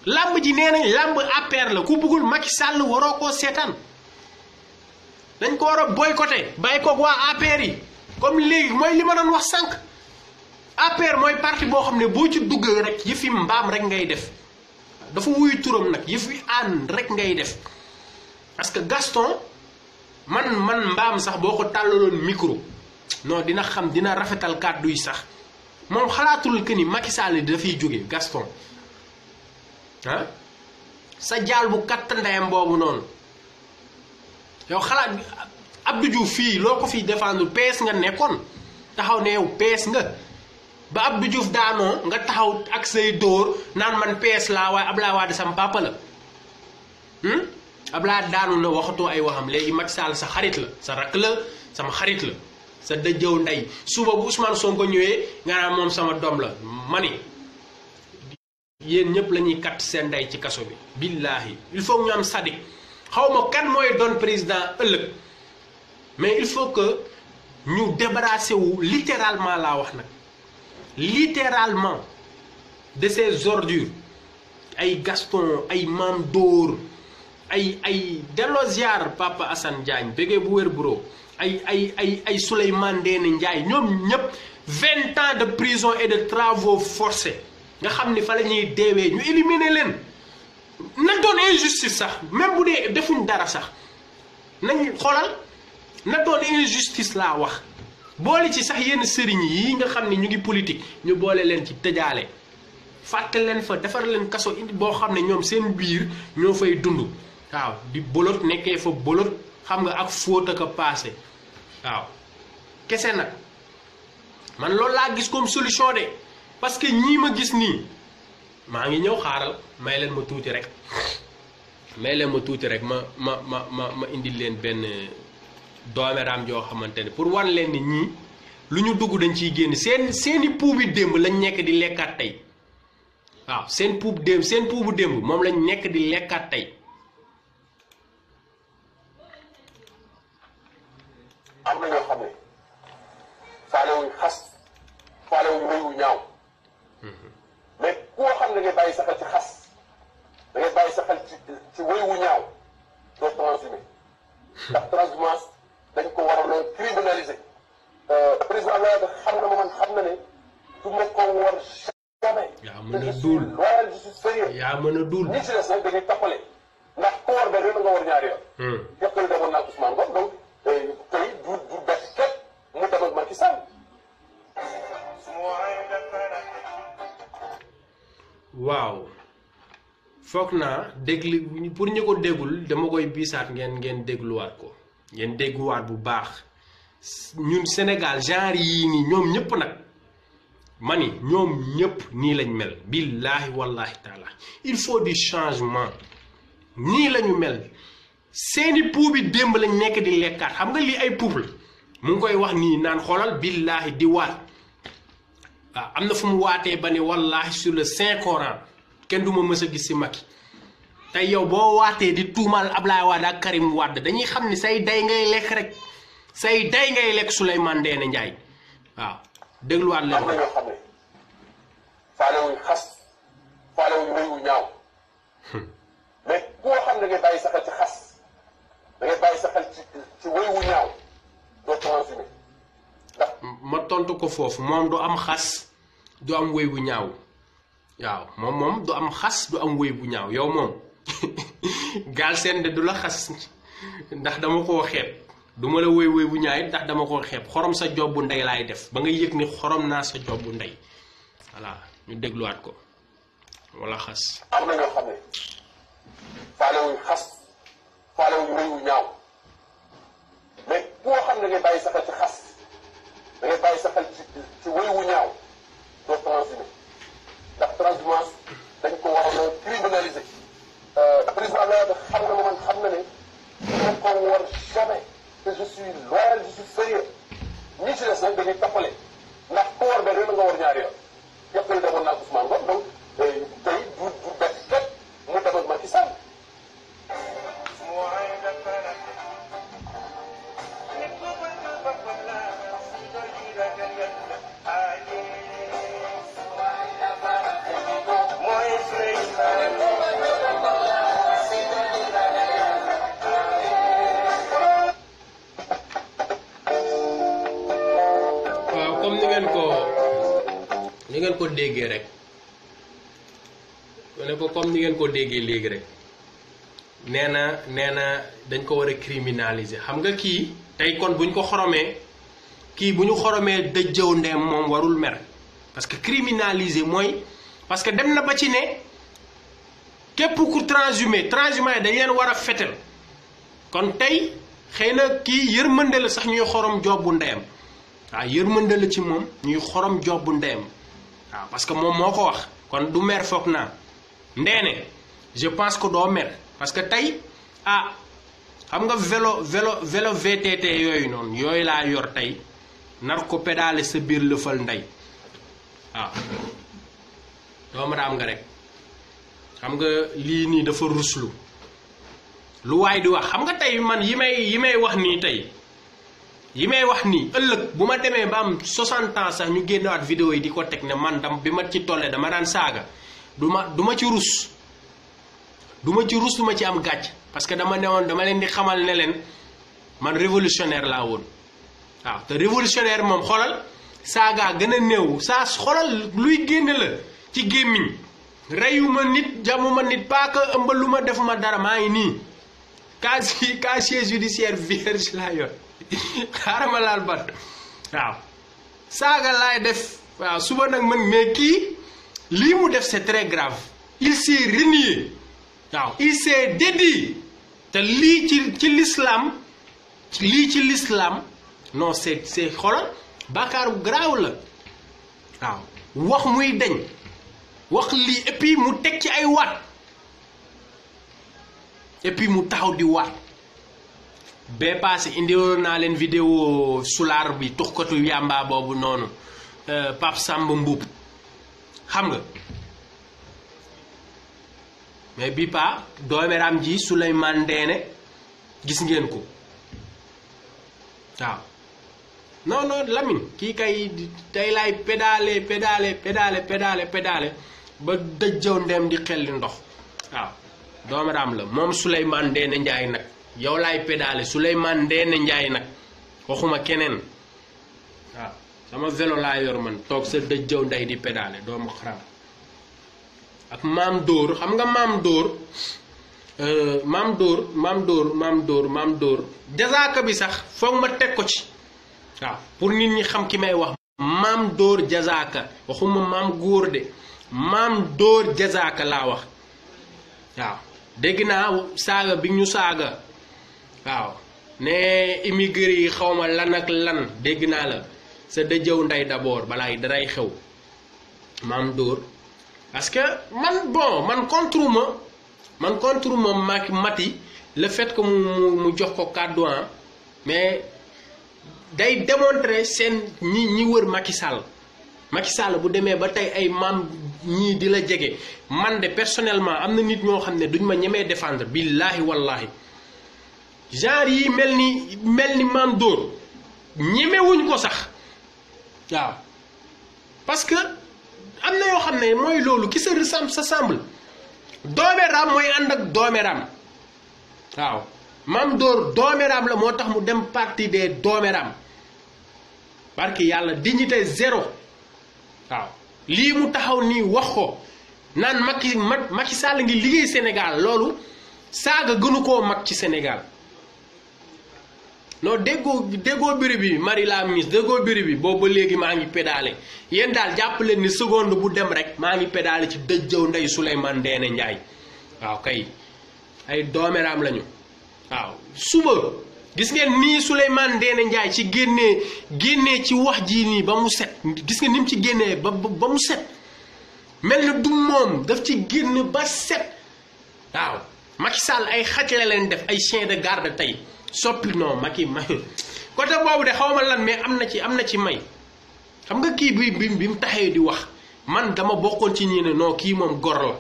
làmb ji nee nañ làmb APR la ku bëggul Macky Sall waroo koo seetaan dañ ko war a boycotté bàyyi koog waa APR yi comme léegi mooy li ma doon wax sànq APR mooy parti boo xam ne boo ci dugg rek yëfi mbaam rek ngay def dafa wuyu turam nag yëfi ànd rek ngay def parce que Gaston man mbaam sax boo ko tàllaloon micro non dina xam dina rafetal kàddu yi sax moom xalaatul que ni Macky Sall dafay jóge Gaston ah sa jaal bu katt ndeyam boobu noonu yow xalaat Abdou Diouf fii loo ko fiy défendre PS nga nekkoon taxaw ne yow PS nga ba Abdou Diouf daanoo nga taxaw ak say dóor naan man PS laa waaye Abdoulaye Wade sama papa la Abdoulaye daanu na waxatoo ay waxam léegi Macky Sall sa xarit la sa rakk la sama xarit la sa dëjëw ndey suba bu Ousmane Sonko ñëwee nga naan moom sama doom la mani yéen ñëpp la ñuy katt seen ndey ci kaso bi billaahi il faut ñu am sadik xaw ma kan mooy doon président ëllëg mais il faut que ñu débarrasser wu littéralement laa wax nag littéralement de ces ordures ay Gaston ay Mame Dóor ay delloo ziar Papa Assane Diagne bëggee bu wér bro ay Souleymane Ndéné Ndiaye ñoom ñëpp 20 ans de prison et de travaux forcés nga xam ni fa la ñuy deewee ñu éliminer leen na doon injustice sax même bu dee defuñ dara sax nañ xoolal na doon injustice laa wax boole ci sax yenn sëriñ yi nga xam ni ñu ngi politique ñu boole leen ci tëjaale fàtte leen fa defar leen kaso indi boo xam ne ñoom seen biir ñoo fay dund waaw di bolot nekkee fa bolot xam nga ak fóot ak a paase waaw kese nag man loolu laa gis comme solution de parce que ñii ma gis nii maa ngi ñëw xaaral may leen ma tuuti rek ma indil leen benn doomeram joo xamante ne pour wan leen ni ñii lu ñu dugg dañ ciy génn seeni puubi démb lañ nekk di lekkaat tey waaw seen puubu démb moom lañ nekk di lekkaat tey. am na ñoo xam ne faalewuñ xas faalewuñ wéy wu ñaaw mais koo xam ne ngay bàyyi sa xel ci xas da ngay bàyyi sa xel ci wéy wu ñaaw doo transhumé ndax transhumance dañ ko waroon a criminaliser. président Wade xam na ma man xam na ne du ma ko war jamais. yaa mën a duul loyal je suis sérieux. yaa mën a duul. ñi ci des nag dañuy tappale ndax ku war benn nga war ñaari yoon. yëppal demoon naa Ousmane Ngom donc tey du bett képp mu dem ak Macky Sall. waaw foog naa déglu pour ñu ko déggul dama koy biisaat ngeen dégluwaat ko ngeen dégluwaat bu baax ñun Sénégal genre yii nii ñoom ñëpp nag ma ni ñoom ñëpp nii lañ mel billaahi wallahi taala il faut du changement nii lañu mel seeni puubi démb lañ nekk di lekkaat xam nga lii ay puub la mu ngi koy wax nii naan xoolal billaahi di waat waaw am na fu mu waatee ba ne wallahi sur le Saint Coran kenn du ma mës a gis si Macky tey yow boo waatee di tuumal Ablaye Wade ak Karim Wade dañuy xam ni say day ngay lekk rek say day ngay lekk Souleymane Ndéné Ndiaye waaw dégluwaat leen. am na ñoo xam ne faalewuñ xas faalewuñ wéy wu ñaaw mais koo xam ne ngay bàyyi sa xel ci xas da ngay bàyyi sa xel ci wéy wu ñaaw doo transhumé ndax. ma tontu ko foofu moom du am xas du am wéy bu ñaaw waaw moom du am xas du am wéy bu ñaaw yow moom Galsen de du la xas ndax dama koo xeeb du ma la wéy bu ñaaw it ndax dama koo xeeb xorom sa job bu ndey laay def ba nga yëg ni xorom naa sa job bu ndey voilà ñu dégluwaat ko wala xas. am na ñoo xam ne faalewuñ xas faalewuñ wéy wu ñaaw mais koo xam ne ngay bàyyi sa xel ci xas da ngay bàyyi sa xel ci wéy wu ñaaw doo transhumé ndax transhumance dañ ko waroon a criminaliser. président Wade xam na ma man xam na ne du ma ko war jamais que je suis loyal je suis sérieux ñi ci des nag dañuy tappale ndax ku war benn nga war ñaari yoon yëppal demoon naa Ousmane Ngom donc tey du bett képp mu dem ak Macky Sall. ni ngeen ko déggee rek ne ko comme ni ngeen ko déggee léegi rek nee na dañ ko war a criminaliser xam nga kii tey kon buñ ko xoromee kii bu ñu xoromee dëjjëw ndeem moom warul mer parce que criminaliser mooy parce que dem na ba ci ne képp ku transhumé dañ leen war a fetel kon tey xëy na kii yërmande la sax ñuy xorom jobbu ndeyam waaw yërmande la ci moom ñuy xorom jobbu ndeyam waaw parce que moom moo ko wax kon du mer foog naa Ndéné je pense que doo mer parce que tey xam nga vélo VTT yooyu noonu yooyu laa yor tey nar ko pédale sa biir lëfal ndey waaw doomu raam nga rek xam nga lii nii dafa ruslu lu waay di wax xam nga tey man yi may wax nii tey yi may wax nii ëllëg bu ma demee ba am 60 ans sax ñu génnewaat vidéo yi di ko teg ne man bi ma ci tollee dama daan saaga du ma ci rus du ma ci am gàcc parce que dama newoon dama leen di xamal ne leen man révolutionnaire laa woon waaw te révolutionnaire moom xoolal saaga gën a néew saa xoolal luy génne la ci gémmiñ reyuma nit jamuma nit paaka ëmbaluma defuma dara maa ngi nii casier judiciaire vierge laa yor xaaral ma laal bat waaw saaga laay def waaw suba nag man mais kii lii mu def c'est très grave il s'est renié waaw il s'est dédié te lii ci l'islam non c'est xoolal bàkkaaru garaaw la waaw wax muy deñ wax lii et puis mu teg ci ay waat et puis mu taxaw di waat bee passé indiwoon naa leen vidéo sulaar bi tuxkatu yàmbaa boobu noonu Pape Samba Mboup xam nga mais bi pa doomeram ji Souleymane Ndéné gis ngeen ko waaw non Lamine kii kay tey laay pédale ba dëjjëw ndem di xelli ndox waaw doomeram la moom Souleymane Ndéné Ndiaye nag yow laay pédale Souleymane Ndéné Ndiaye nag waxuma keneen waaw sama vélo laa yor man toog sa dëjjëw ndey di pédale doomu xaram ak maam dóor xam nga maam dóor jazaaka bi sax foog ma teg ko ci waaw pour nit ñi xam ki may wax maam dóor jazaaka waxuma maam góor de maam dóor jazaaka laa wax waaw dégg naa saaga bi ñu saaga waaw ne immigré yi xawma lan ak lan dégg naa la sa dëjëw ndey d'abord balaay daray xew maam dóor parce que man contre ma Mati le fait que mu jox ko kàddu mais day démontrer seen ñi wër Macky Sall bu demee ba tey ay maam ñii di la jege man de personnellement am na nit ñoo xam ne duñ ma ñemee défendre billaahi wallaahi genre yi mel ni maam dóor ñemewuñ ko sax waaw parce que am na yoo xam ne mooy loolu qui se ressemble doomeram mooy ànd ak doomeram waaw maam dóor doomeram la moo tax mu dem parti des doomeram parce que yàlla dignité zéro waaw lii mu taxaw nii wax ko naan Macky Sall ngi liggéey Sénégal loolu saaga gënu koo mag ci Sénégal non déggoo biri bi Marie la ministre déggoo biri bi boobu ba léegi maa ngi pédale yéen daal jàpp leen ni seconde bu dem rek maa ngi pédale ci dëjjëw ndey Souleymane Ndéné Ndiaye waaw kay ay doomeraam lañu waaw suba gis ngeen nii Souleymane Ndéné Ndiaye ci génnee ci wax jii nii ba mu set gis nga ni mu ci génnee ba mu set mel na du moom daf ci génn ba set waaw Macky Sall ay xaj la leen def ay chien de garde tey soppi non Macky côté boobu de xaw ma lan mais am na ci may xam nga kii bi mu taxee di wax man dama bokkoon ci ñi ne non kii moom gor la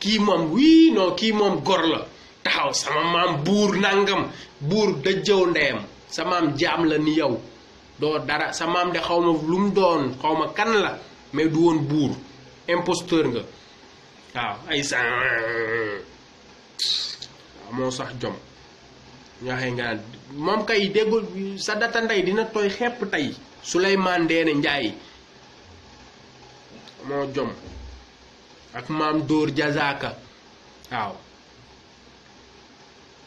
kii moom gor la taxaw sama maam buur nangam buur dëjëw ndeyam sa maam jaam la ni yow doo dara sa maam de xaw ma lu mu doon xaw ma kan la mais du woon buur imposteur nga waaw ay sa moo sax jom ñaxee nga moom kay déggul sa data ndey dina tooy xepp tey Souleymane Ndéné Ndiaye moo jom ak maam dóor jazaaka waaw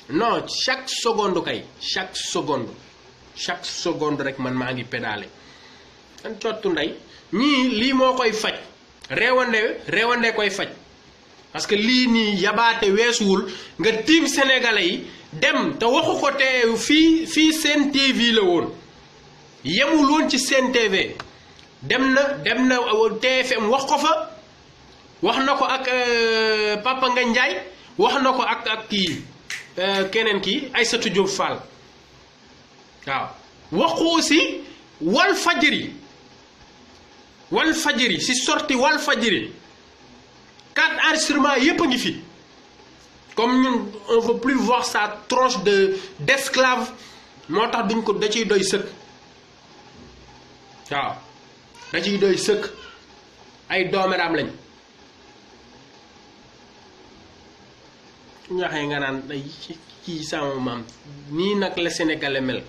non chaque seconde rek man maa ngi pédale an cottu ndey ñii lii moo koy faj réewande koy faj parce que lii nii yabaate weesuwul nga tiim sénégalais yi dem te waxu ko te fii Sen TV la woon yemul woon ci Sen TV dem na TFM wax ko fa wax na ko ak Papa Ngagne Ndiaye wax na ko ak kii keneen kii Aïssatou Diop Fall waaw wax ko aussi Walfadjri si sorti Walfadjri 4 enregistrements yépp a ngi fi comme ñun on veut plus voir sa tronche d'esclave moo tax duñ ko da ciy doy sëkk waaw da ciy doy sëkk ay doomeram lañ ñaxee nga naan day ci sama maam nii nag la Sénégalais mel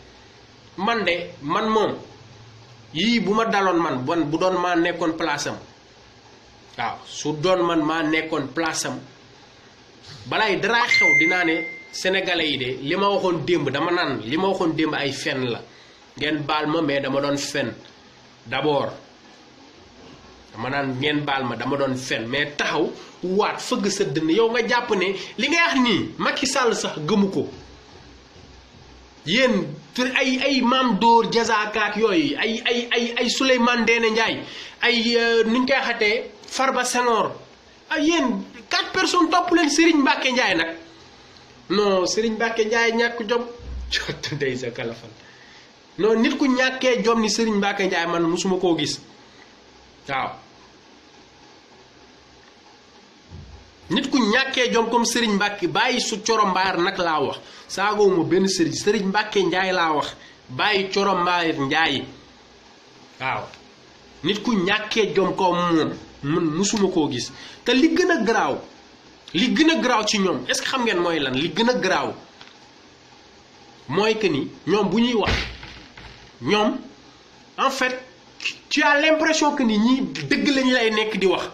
man moom yii bu ma daloon man bu doon maa nekkoon place am waaw su doon man maa nekkoon place am balaay dara xew dinaa ne sénégalais yi de li ma waxoon démb dama naan li ma waxoon démb ay fen la ngeen baal ma mais dama doon fen d'abord dama naan ngeen baal ma dama doon fen mais taxaw waat fëgg sa dënn yow nga jàpp ne li ngay wax nii Macky Sall sax gëmu ko yéen ay maam dóor jazaakaak yooyu ay Souleymane Ndéné Ndiaye ay nuñ koy xatee Farba Senghor ay yéen 4 personnes topp leen Serigne Mbacké Ndiaye nag non Serigne Mbacké Ndiaye ñàkk jom cottu day sa kalafal non nit ku ñàkkee jom ni Serigne Mbacké Ndiaye man musuma koo gis waaw nit ku ñàkkee jom comme Serigne Mbacké bàyyi su Coro Mbaar nag laa wax saagowuma benn Serigne Mbacké Ndiaye laa wax bàyyi Coro Mbaar Ndiaye waaw nit ku ñàkkee jom ko moom man musuma koo gis te li gën a garaaw ci ñoom est-ce que xam ngeen mooy lan li gën a garaaw mooy que ni ñoom bu ñuy wax ñoom en fait tu as l'impression que ni ñii dëgg lañu lay nekk di wax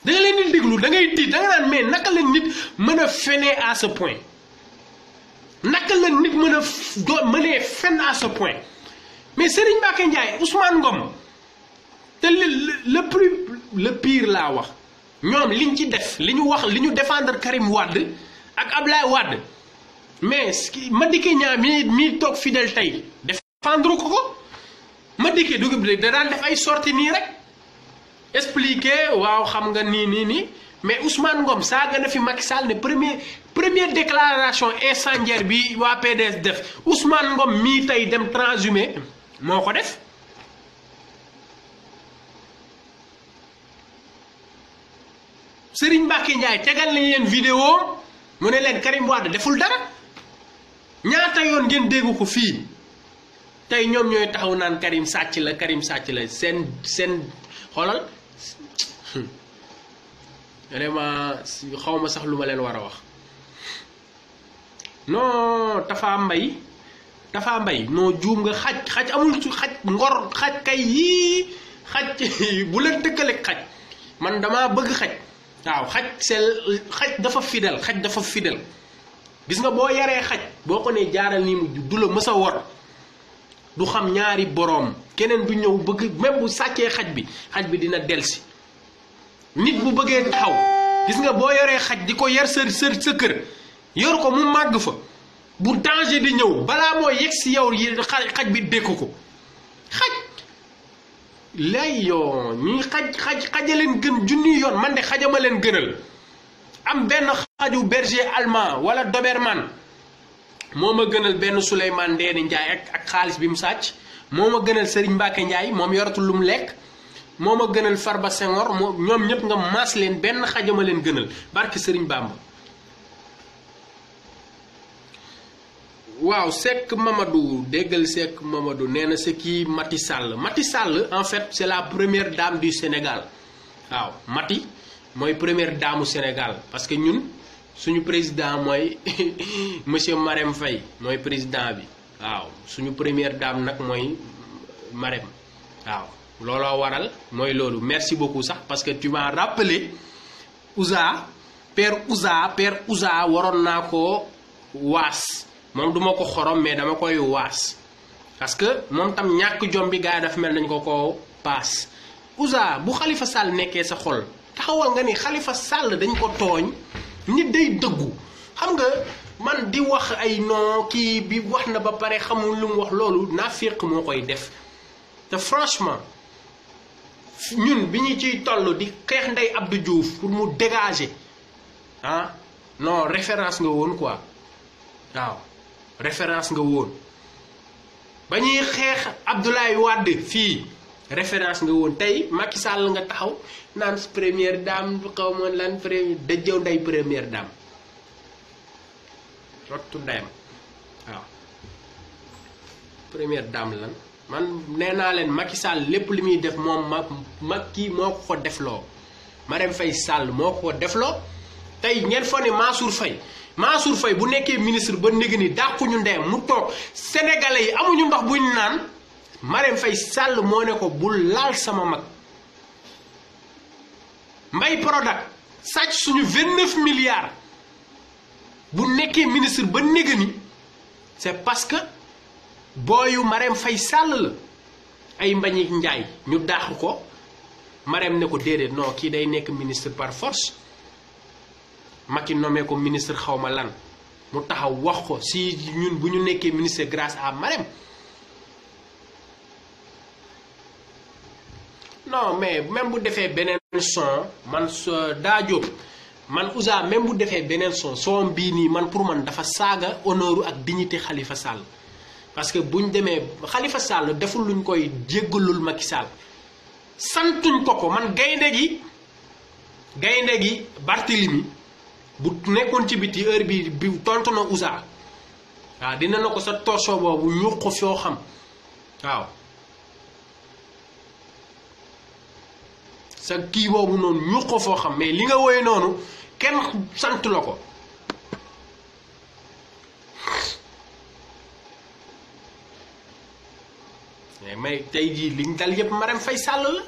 da nga leen di déglu da ngay tiit da nga naan mais naka la nit mën a fenee à ce point naka la nit mën a mënee fen à ce point mais Serigne Mbacké Ndiaye Ousmane Ngom te le pire laa wax ñoom liñ ci def li ñu wax li ñu défendre Karim Wade ak Ablaye Wade mais Madické Niang mii toog fidèle tey défendre ko Madické dugub da daan def ay sorties nii rek expliquer waaw xam nga nii mais Ousmane Ngom saaga na fi Macky Sall ne première déclaration incendiaire bi waa PDS def Ousmane Ngom mii tey dem transhumé moo ko def Serigne Mbacké Ndiaye tegal nañ leen vidéo mu ne leen Karim Wade deful dara ñaata yoon ngeen dégg ko fii tey ñoom ñooy taxaw naan Karim sàcc la seen xoolal vraiment xaw ma sax lu ma leen war a wax non Tafa Mbaye non juum nga xaj amul xaj ngor xaj kay yii xaj bu leen dëkkaleeg xaj man damaa bëgg xaj waaw xaj dafa fidèle gis nga boo yaree xaj boo ko nee jaaral nii mujj du la mës a wor du xam ñaari boroom keneen du ñëw bëgg même bu sàccee xaj bi dina delsi nit bu bëggee taxaw gis nga boo yoree xaj di ko yar sa kër yor ko mu màgg fa bu danger di ñëw balaa moo yegg si yow xaj bi dékk ko xaj lay yoo ñuy xajaleen gën junni yoon man de xajama leen gënal am benn xaju berger allemand wala doberman moo ma gënal benn Souleymane Ndéné Ndiaye ak xaalis bi mu sàcc moo ma gënal Serigne Mbacké Ndiaye moom yoratul lu mu lekk moo ma gënal Farba Senghor ñoom ñëpp nga maas leen benn xajama leen gënal barke Serigne Bamba waaw Seck Mamadou déggal Seck Mamadou nee na c'est kii Macky Sall en fait c'est la première dame du Sénégal waaw Macky mooy première dame du Sénégal parce que ñun suñu président mooy monsieur Marème Faye mooy président bi waaw suñu première dame nag mooy Marème waaw looloo waral mooy loolu merci beaucoup sax parce que tu m'as rappelé père Ouza waroon naa ko waas moom duma ko xorom mais dama koy waas parce que moom tam ñàkk jom bi gars yi dafa mel nañ ko paas Ouza bu Khalifa Sall nekkee sa xol taxawal nga ni Khalifa Sall dañ ko tooñ nit day dëggu xam nga man di wax ay non kii bi wax na ba pare xamul lu mu wax loolu naaféq moo koy def te franchement ñun bi ñu ciy toll di xeex Ndeye Abdou Diouf pour mu dégager non référence nga woon quoi waaw référence nga woon ba ñuy xeex Abdoulaye Wade fii référence nga woon tey Macky Sall nga taxaw naan première dame xaw ma lan dajëw nday première dame rottu ndeyam waaw première dame lan man nee naa leen Macky Sall lépp li muy def moom Macky moo ko defloo Marème Faye Sall moo ko defloo tey ngeen fa ne Mansour Faye bu nekkee ministre ba néeg ni dàquñu ndeyam mu toog sénégalais yi amuñu ndox buñ naan Marème Faye Sall moo ne ko bul laal sama mag Mbaye Prodac sàcc suñu 29 milliards bu nekkee ministre ba néeg ni c'est parce que booyu Marème Faye Sall la ay Mbagnick Ndiaye ñu dàq ko Marème ne ko déedéet non kii day nekk ministre par force Macky nommé ko ministre xawma lan mu taxaw wax ko si ñun bu ñu nekkee ministre grâce à Marème non mais même bu defee beneen son man daa jóob man Ouza même bu defee beneen son bii nii man pour man dafa saaga honneur ak dignité Khalifa Sall parce que buñ demee Khalifa Sall deful luñ koy jéggalul Macky Sall santuñ ko man gaynde gi Barthélemy bu nekkoon ci biti heure bi tontu na Ouza waaw dina na ko sa torso boobu ñu ko foo xam waaw sa kii boobu noonu ñu ko foo xam mais li nga woy noonu kenn sant la ko mais tey jii liñ dal yëpp Marème Faye Sall la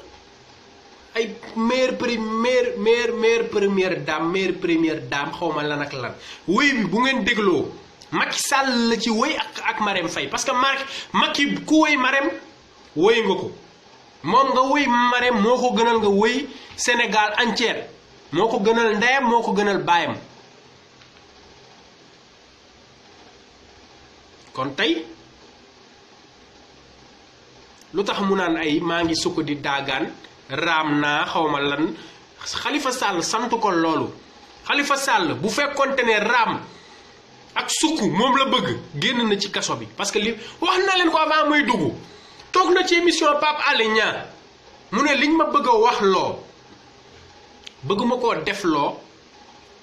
ay maire première dame xawma lan ak lan woy bi bu ngeen dégloo Macky Sall la ci woy ak Marème Faye parce que Macky ku woy Marème woy nga ko moom nga woy Marème moo ko gënal nga woy Sénégal entière moo ko gënal ndeyam moo ko gënal baayam kon tey lu tax mu naan ay maa ngi sukk di daagaan raam naa xawma lan Khalifa Sall sant ko loolu Khalifa Sall bu fekkonte ne raam ak sukk moom la bëgg génn na ci kaso bi parce que li wax na leen ko avant muy dugg toog na ci émission Pape Alé Niang mu ne liñ ma bëgg a wax loo bëgg ma koo def loo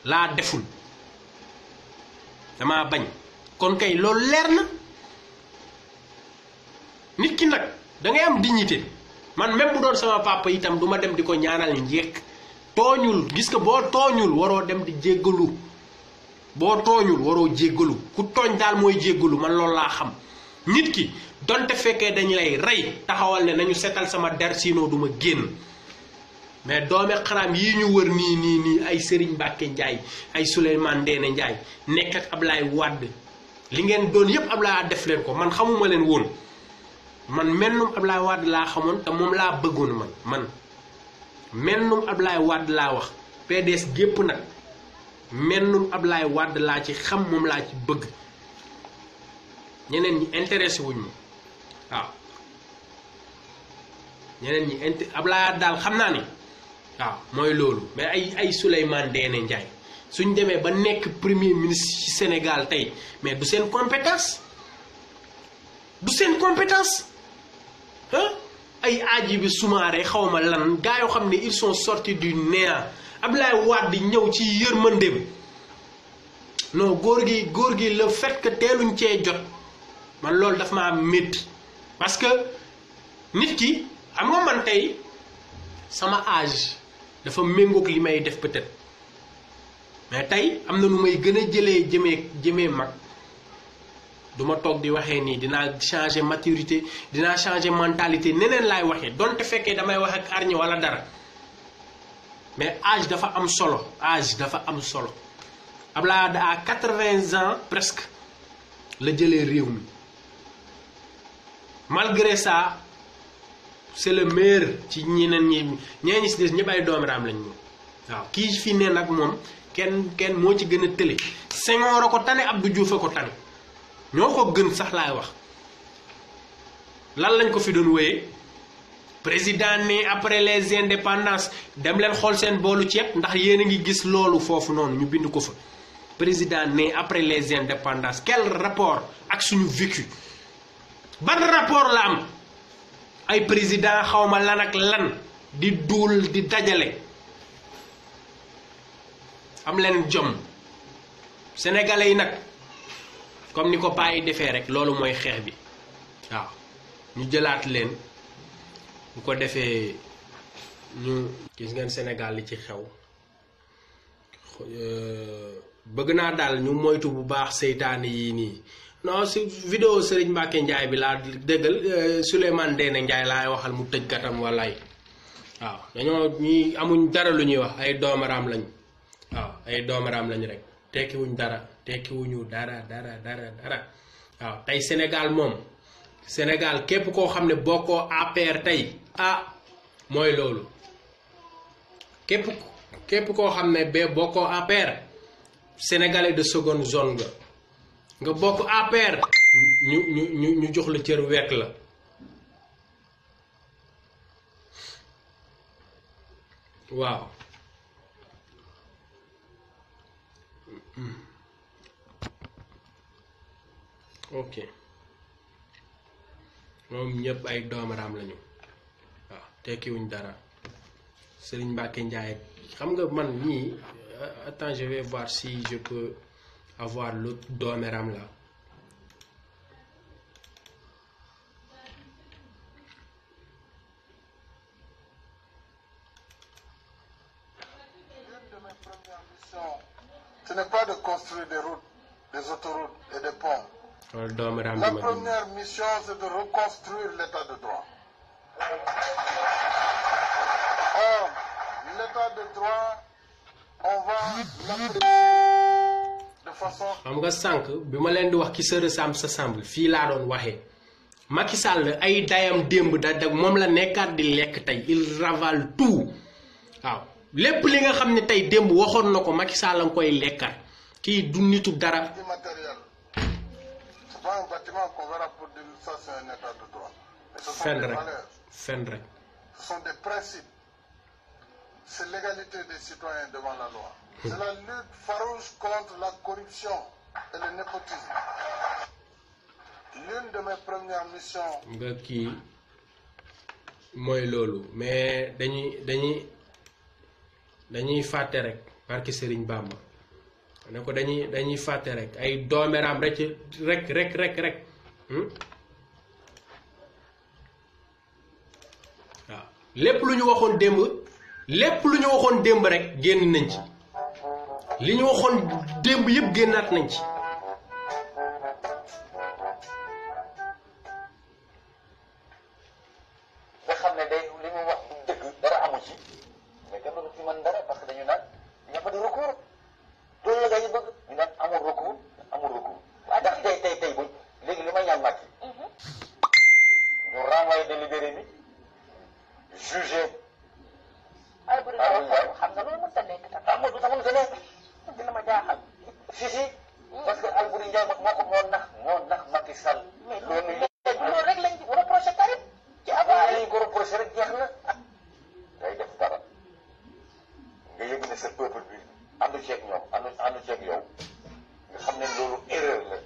laa deful dama bañ kon kay loolu leer na nit ki nag da ngay am dignité man même bu doon sama papa itam duma dem di ko ñaanal njekk tooñul gis nga boo tooñul waroo dem di jéggalu boo tooñul waroo jéggalu ku tooñ daal mooy jéggalu man loolu laa xam nit ki donte fekkee dañ lay rey taxawal ne nañu setal sama der sinon duma génn mais doome xaram yi ñu wër nii ay Serigne Mbacké Ndiaye ay Souleymane Ndéné Ndiaye nekk ak Ablaye Wade li ngeen doon yépp Ablaye def leen ko man xamuma leen woon man mennum Ablaye Wade laa xamoon te moom laa bëggoon man mennum Ablaye Wade laa wax PDS gépp nag mennum Ablaye Wade laa ci xam moom laa ci bëgg ñeneen ñi intéressé wuñ ma waaw ñeneen ñi Ablaye daal xam naa ni waaw mooy loolu mais ay Souleymane Ndéné Ndiaye suñ demee ba nekk premier ministre ci Sénégal tey mais du seen compétence ay Hadjibou Soumaré xawma lan gaa yoo xam ne ils sont sortis du néant Ablaye Wade di ñëw ci yërmandeem non góor gi le fait que teeluñ cee jot man loolu daf ma métti parce que nit ki xam nga man tey sama âge dafa méngoog li may def peut-être mais tey am na nu may gën a jëmee mag duma toog di waxee nii dinaa changer maturité dinaa changer mentalité neneen laay waxee donte fekkee damay wax ak arñi wala dara mais âge dafa am solo Abdoulaye Wade à 80 ans presque la jëlee réew mi malgré ça c'est le meilleur ci ñeneen ñi si des ñëpp ay doomiraam lañ moom waaw kii fi ne nag moom kenn moo ci gën a tële Senghor a ko tane Abdou Diouf a ko tane ñoo ko gën sax laay wax lan lañ ko fi doon wéyee président né après les indépendances dem leen xool seen boolu ceeb ndax yéen a ngi gis loolu foofu noonu ñu bind ko fa président né après les indépendances quel rapport ak suñu vécu ban rapport la am ay président xawma lan ak lan di duul di dajale am leen jom sénégalais yi nag comme ni ko paa yi defee rek loolu mooy xeex bi waaw ñu jëlaat leen bu ko defee ñu gis ngeen Sénégal li ci xew bëgg naa daal ñu moytu bu baax seytaane yii nii non si vidéo Serigne Mbacké Ndiaye bi laa déggal Souleymane Ndéné Ndiaye laay waxal mu tëj gatam walaay waaw dañoo ñi amuñ dara lu ñuy wax ay doomaraam lañ waaw ay doomaraam lañ rek tekkiwuñ dara tekkiwuñu dara waaw tey Sénégal moom Sénégal képp koo xam ne bokkoo APR tey mooy loolu képp koo xam ne ba bokkoo APR sénégalais de seconde zone nga bokk APR ñu jox la cër wekk la waaw ok moom ñëpp ay doomaraam lañu waaw tekkiwuñ dara Serigne Mbacké Ndiaye xam nga man ñii attends je vais voir si je peux avoir l'autre doomeram là. Ce n'est pas de construire des routes, des autoroutes et des ponts. La première mission, c'est de reconstruire l'état de droit. Or, l'état de droit, on va l'apprécier de façon... xam nga sànq bi ma leen di wax qui se ressemble s'assemble fii laa doon waxee Macky Sall ay dayam démb da moom la nekkaat di lekk tey il ravale tout waaw lépp li nga xam ne tey démb waxoon na ko Macky Sall la nga koy lekkat kii du nitu dara. Immatériel. C'est pas un bâtiment qu'on verra pour dire ça c'est un état de droit. Mais ce sont fen des rek valeurs. fen rek. Ce sont des principes. C'est l'égalité des citoyens devant la loi. C'est la lutte farouche contre la corruption et le népotisme. L'une de mes premières missions. nga kii mooy loolu mais dañuy fàtte rek barki Serigne Bamba ne ko dañuy fàtte rek ay doomeram rek waaw lépp lu ñu waxoon démb rek génn nañ ci li ñu waxoon démb yëpp génnaat nañ ci. nga xam ne day li mu wax du dëgg dara amu ci mais kenn du ci mën dara parce que dañu naan il n'y a pas de recours loolu la nga ñu bëgg ñu naan amul recours waaye ndax tey bu léegi li may ñaan Macky ñu renvoyer délibéré bi jugé. xam nga loolu mënta nekk tam. ah du tax mënta nekk dina ma jaaxal. si parce que Alboury Ndiaye moo nax Macky Sall. mais loolu rek lañ ci reproché Karim ci avant lañ ko reproché rek jeex na day def dara nga yëg ne sa peuple bi àndu ceeg ñoom àndu ceeg yow nga xam ne loolu erreur la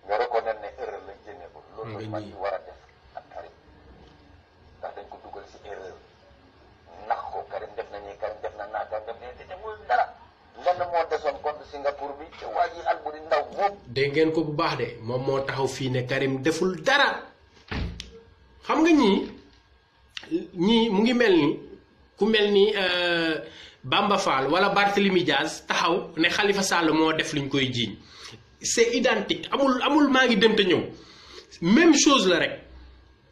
nga reconnaître ne erreur la génne ko loolu la Macky war a def ak Karim ndax dañ ko dugal si erreur nax ko Karim def na ñii Karim def na naa Karim def na te demul dara lenn moo desoon contre Singapour bi te waa ji Alboury Ndaw moom dégg ngeen ko bu baax de moom moo taxaw fii ne Karim deful dara xam nga ñii mu ngi mel ni ku mel ni Bamba Fall wala Barthélemy Diaz taxaw ne Khalifa Sall moo def luñ koy jiiñ c'est identique amul maa ngi dem te ñëw même chose la rek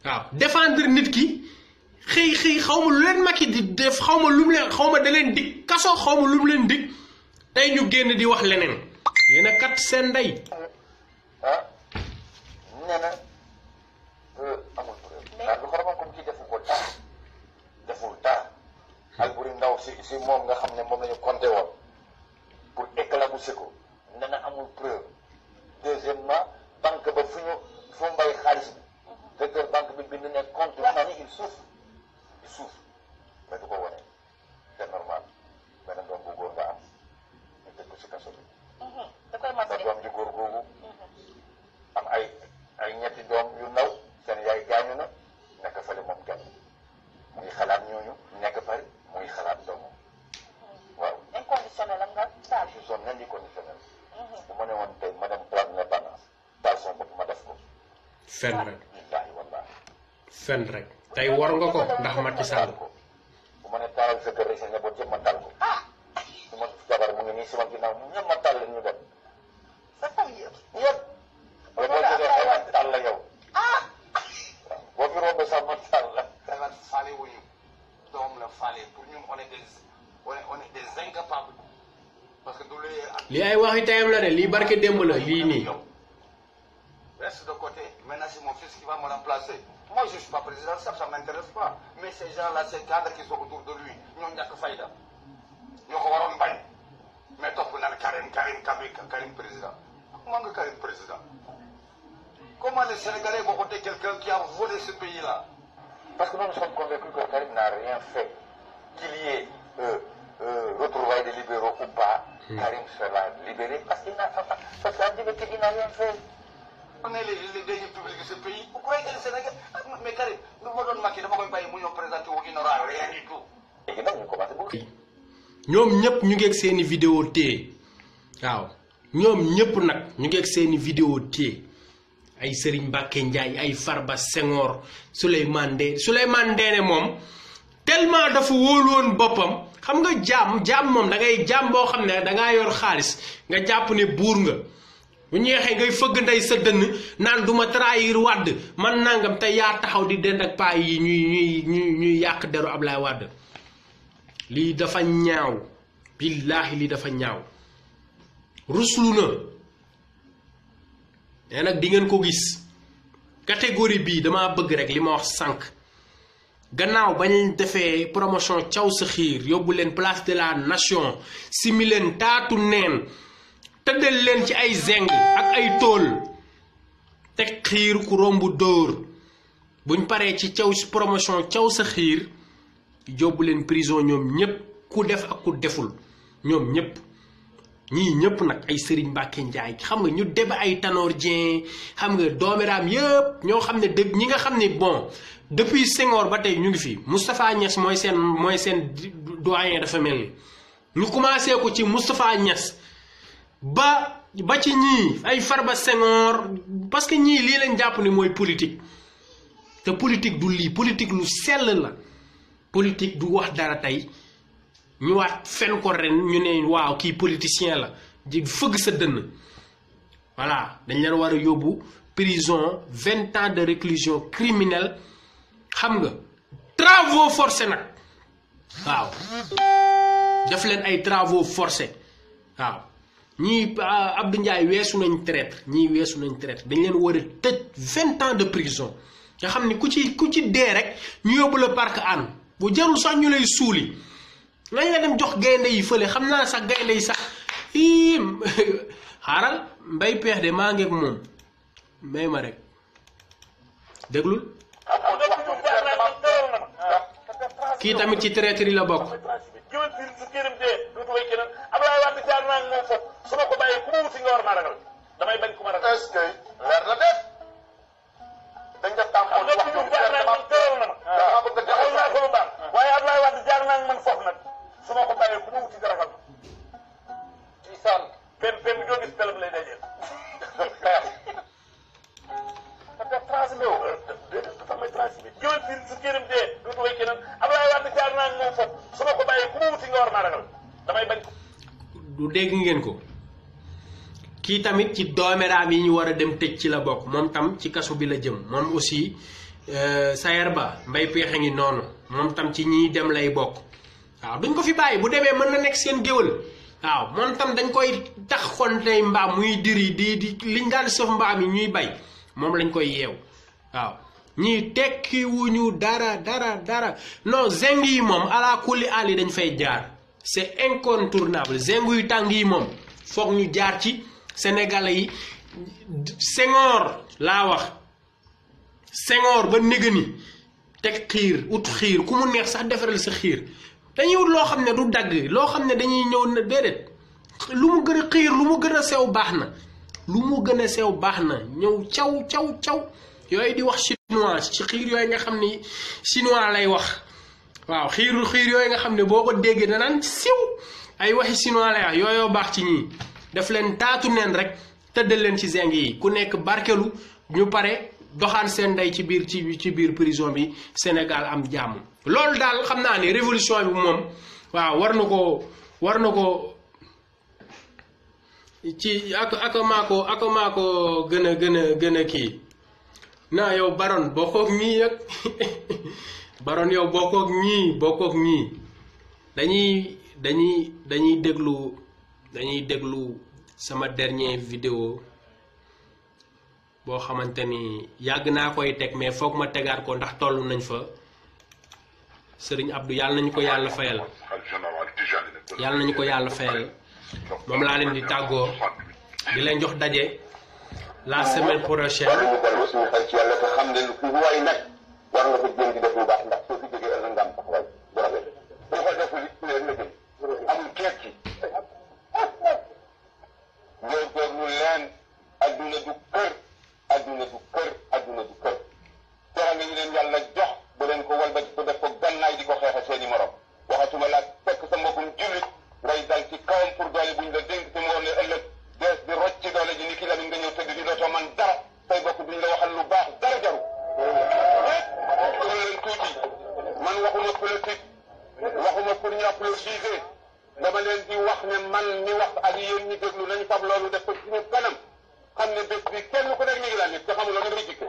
waaw défendre nit ki xëy xaw ma lu leen Macky di def xaw ma lu mu leen xaw ma da leen dig kaso xaw ma lu mu leen dig tey ñu génn di wax leneen yéen a kat seen ndey. nee na amul preuve. mais lu xoromoon comme kii defu ko dara deful dara. Alboury Ndaw si moom nga xam ne moom la ñu compté woon pour éclabousser ko nee na amul preuve. Deuxièmement banque ba fu mbay xaalis bi directeur banque bi bind ne compte na ni il souffre mais du ko wane c'est normal beneen doom bu góor nga am ñu tëj ko si kaso bi. da koy mat sa doom ji góor googu am ay ñetti doom yu ndaw seen yaay gaañu na nekk fële moom kenn mu ngi xalaat ñooñu nekk Paris mu ngi xalaat doomam waaw. inconditionnel am nga taal. je suis non inconditionnel. bu ma ne woon tey ma dem place d'indépendance taal son bopp ma def ko. fen rek billaahi wallaahi. fen rek tey war nga ko ndax Macky Sall. bu ma ne taalal sa kër rek sa njaboot yëpp ma taal ko. su ma jabar mu ngi nii si ma ginnaaw ñëpp ma taal la ñu dem. sa famille yëpp. wala boo jógee xëy na taal la yow. boo fi rombee sax ma taal la. dara faale wuñu doom la faale pour ñun on est des incapables parce que du lii ay waxi tayam la de lii barke démb la lii nii. reste de côté maintenant c'est mon fils qui va me remplacer moi je suis pas président ça m'intéresse pas mais ces gens-là ces cadres qui sont autour de lui ñoo ñàkk fayda ñoo ko waroon bañ mais topp naan Karim président comment nga Karim président comment les Sénégalais vont voter quelqu'un qui a volé ce pays-là. Parce que nous sommes convaincus que Karim n'a rien fait, qu'il y ait retrouvailles des libéraux ou pas, Karim sera libéré parce qu'il n'a pas, parce qu'en vérité, il n'a rien fait. On est les derniers publics de ce pays. Vous croyez que le Sénégal, mais Karim, nous me donnons maquillé, nous ne pouvons pas y présenter, il n'aura rien du tout. Et là, nous commençons beaucoup. ñoom ñëpp ñu ngi ak seeni vidéo téye waaw ñoom ñëpp nag ñu ngi ak seeni vidéo téye ay Serigne Mbacké Ndiaye ay Farba Senghor Souleymane Ndéné moom tellement dafa wóolu woon boppam xam nga jaam moom da ngay jaam boo xam ne da ngaa yor xaalis nga jàpp ne buur nga bu ñeexee ngay fëgg ndey sa dënn naan duma trahir Wade man nangam te yaa taxaw di dend ak paa yi ñuy yàq deru Ablaye Wade lii dafa ñaaw billaahi lii dafa ñaaw ruslu na nee nag di ngeen ko gis catégorie bii dama bëgg rek li ma wax sànq gannaaw bañ defee promotion caw sa xiir yóbbu leen place de la nation simi leen taatu neen tëddal leen ci ay zeng ak ay tool teg xiir ku romb dóor buñ paree ci promotion caw sa xiir yóbbu leen prison ñoom ñëpp ku def ak ku deful ñoom ñëpp ñii ñëpp nag ay Serigne Mbacké Ndiaye xam nga ñu deba ay Tanor Dieng xam nga doomeraam yëpp ñoo xam ne ñi nga xam ne bon depuis Senghor ba tey ñu ngi fi Moustapha Niass mooy seen doyen dafa mel ni ñu commencé ko ci Moustapha Niass ba ci ñii ay Farba Senghor parce que ñii lii lañ jàpp ne mooy politique te politique du lii politique lu sell la politique du wax dara tey ñu waat fen ko ren ñu ne waaw kii politicien la di fëgg sa dënn voilà dañ leen war a yóbbu prison 20 ans de réclusion criminelle xam nga travaux forcés nag waaw def leen ay travaux forcés waaw ñii Abdou Ndiaye weesu nañ traître ñii weesu nañ traître dañ leen war a tëj 20 ans de prison nga xam ni ku ci dee rek ñu yóbbu la parc Hann bu jarul sax ñu lay suuli lañ la dem jox gaynde yi fële xam naa sax gaynde yi sax xaaral mbay peex de maa ngeeg moom may ma rek déglul kii tamit ci traître yi la bokk est-ce que leer na def dañ def tam wax waaye Abdoulaye Wade jaar naa man foofu nag su ma ko bàyyee ku ma wuti dara xam ci saan pem bi doo gis pelam lay dajeel dafa transmé wu dafa may transmé jëwal fii su këram dee dootu way keneen Abdoulaye Wade jaar naa moom foofu su ma ko bàyyee ku ma wuti nga war maa ragal damay bañ ko du dégg ngeen ko kii tamit ci doomeraam yi ñu war a dem tëj ci la bokk moom tam ci kaso bi la jëm moom aussi Sayer Ba mbay peexe ngi noonu moom tam ci ñiy dem lay bokk waaw duñ ko fi bàyyi bu demee mën na nekk seen géwël waaw moom tam dañ koy tax xontey mbaam muy diri di liñ daan sëf mbaam yi ñuy bay moom lañ koy yeew waaw ñii tekki wuñu dara non zeng yi moom ala kulli ali dañ fay jaar c'est incontournable zeng yu tàng yi moom foog ñu jaar ci Sénégalais yi Senghor laa wax Senghor ba négani teg xiir ut xiir ku mu neex sax defaral sa xiir dañuy wut loo xam ne du dagg loo xam ne dañuy ñëw na déedéet lu mu gën a xiir lu mu gën a sew baax na lu mu gën a sew baax na ñëw caw yooyu di wax chinois ci xiir yooyu nga xam ne chinois lay wax waaw xiir yooyu nga xam ne boo ko déggee danaan siw ay waxi chinois lay wax yooyoo baax ci ñii def leen taatu neen rek tëddal leen ci zeng yi ku nekk barkelu ñu pare doxaan seen ndey ci biir prison bi Sénégal am jàmm loolu daal xam naa ni révolution bi moom waaw war na ko ci ak maa ko gën a kii naa yow baron bokkook ñii ak baron yow bokkook ñii dañuy déglu sama dernier vidéo boo xamante ni yàgg naa koy teg mais foog ma tegaat ko ndax toll nañ fa Serigne Abdou yàlla nañu ko yàlla fayal moom laa leen di tàggoo di leen jox daje la semaine prochaine. suñu xel ci yàlla te xam ne lu fi waay nag war nga ko jëm di def lu baax ndax soo fi jógee ëllëg nga am taxawaay bu rafet boo ko deful it leen nga jëm waxuma politique waxuma pour ñu applaudir dama leen di wax ne man mi wax ak yéen ñi déglu nañu fab loolu def ko suñu kanam xam ne bés bi kenn ku nekk mi ngi la nit te xamuloo nag rijike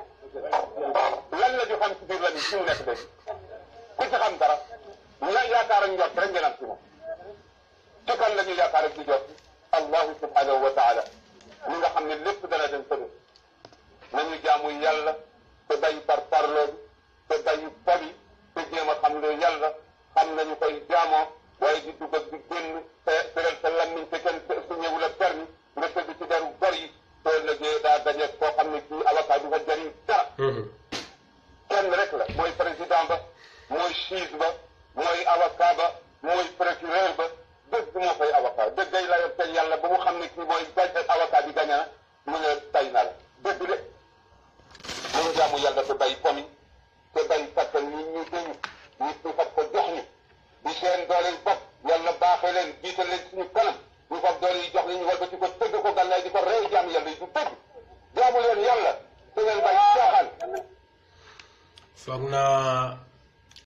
lan la ñu xam ci biir la nit fi mu nekk léegi ku ci xam dara la yaakaar ak njort rek ngeen am ci moom ci kan la ñu yaakaar ak di jot allahu subhanahu wa taala mi nga xam ne lépp dana dem tëdd nañu jaamu yàlla te bàyyi par parloo bi te bàyyi pobi te jéem a xam lu yàlla xam nañu koy jaamoo waaye di dugg ak di génn te beral sa lammiñ te kenn su ñëwu la permis nga tëdd ci deru gor yi soo lëgee daa daje koo xam ne kii avocat du fa jëriñ dara kenn rek la mooy président ba mooy juge ba mooy avocat ba mooy procureur ba dëgg moo koy avocat dëggay la yor yàlla ba mu xam ne kii mooy gañ avocat bi gañe na mu ne tay na la dëgg de mënu jaamu yàlla te bay pomi te bay kattan nit ñi dañu nit ñi fab ko jox ñu di seen doole bopp yàlla baaxee leen jiital leen suñu kanam ñu fab doole yi jox leen ñu walbati ko tëgg ko gànnaay di ko rey jaamu yàlla yi du dëgg jaamu leen yàlla te ngeen bay caaxaan. foog naa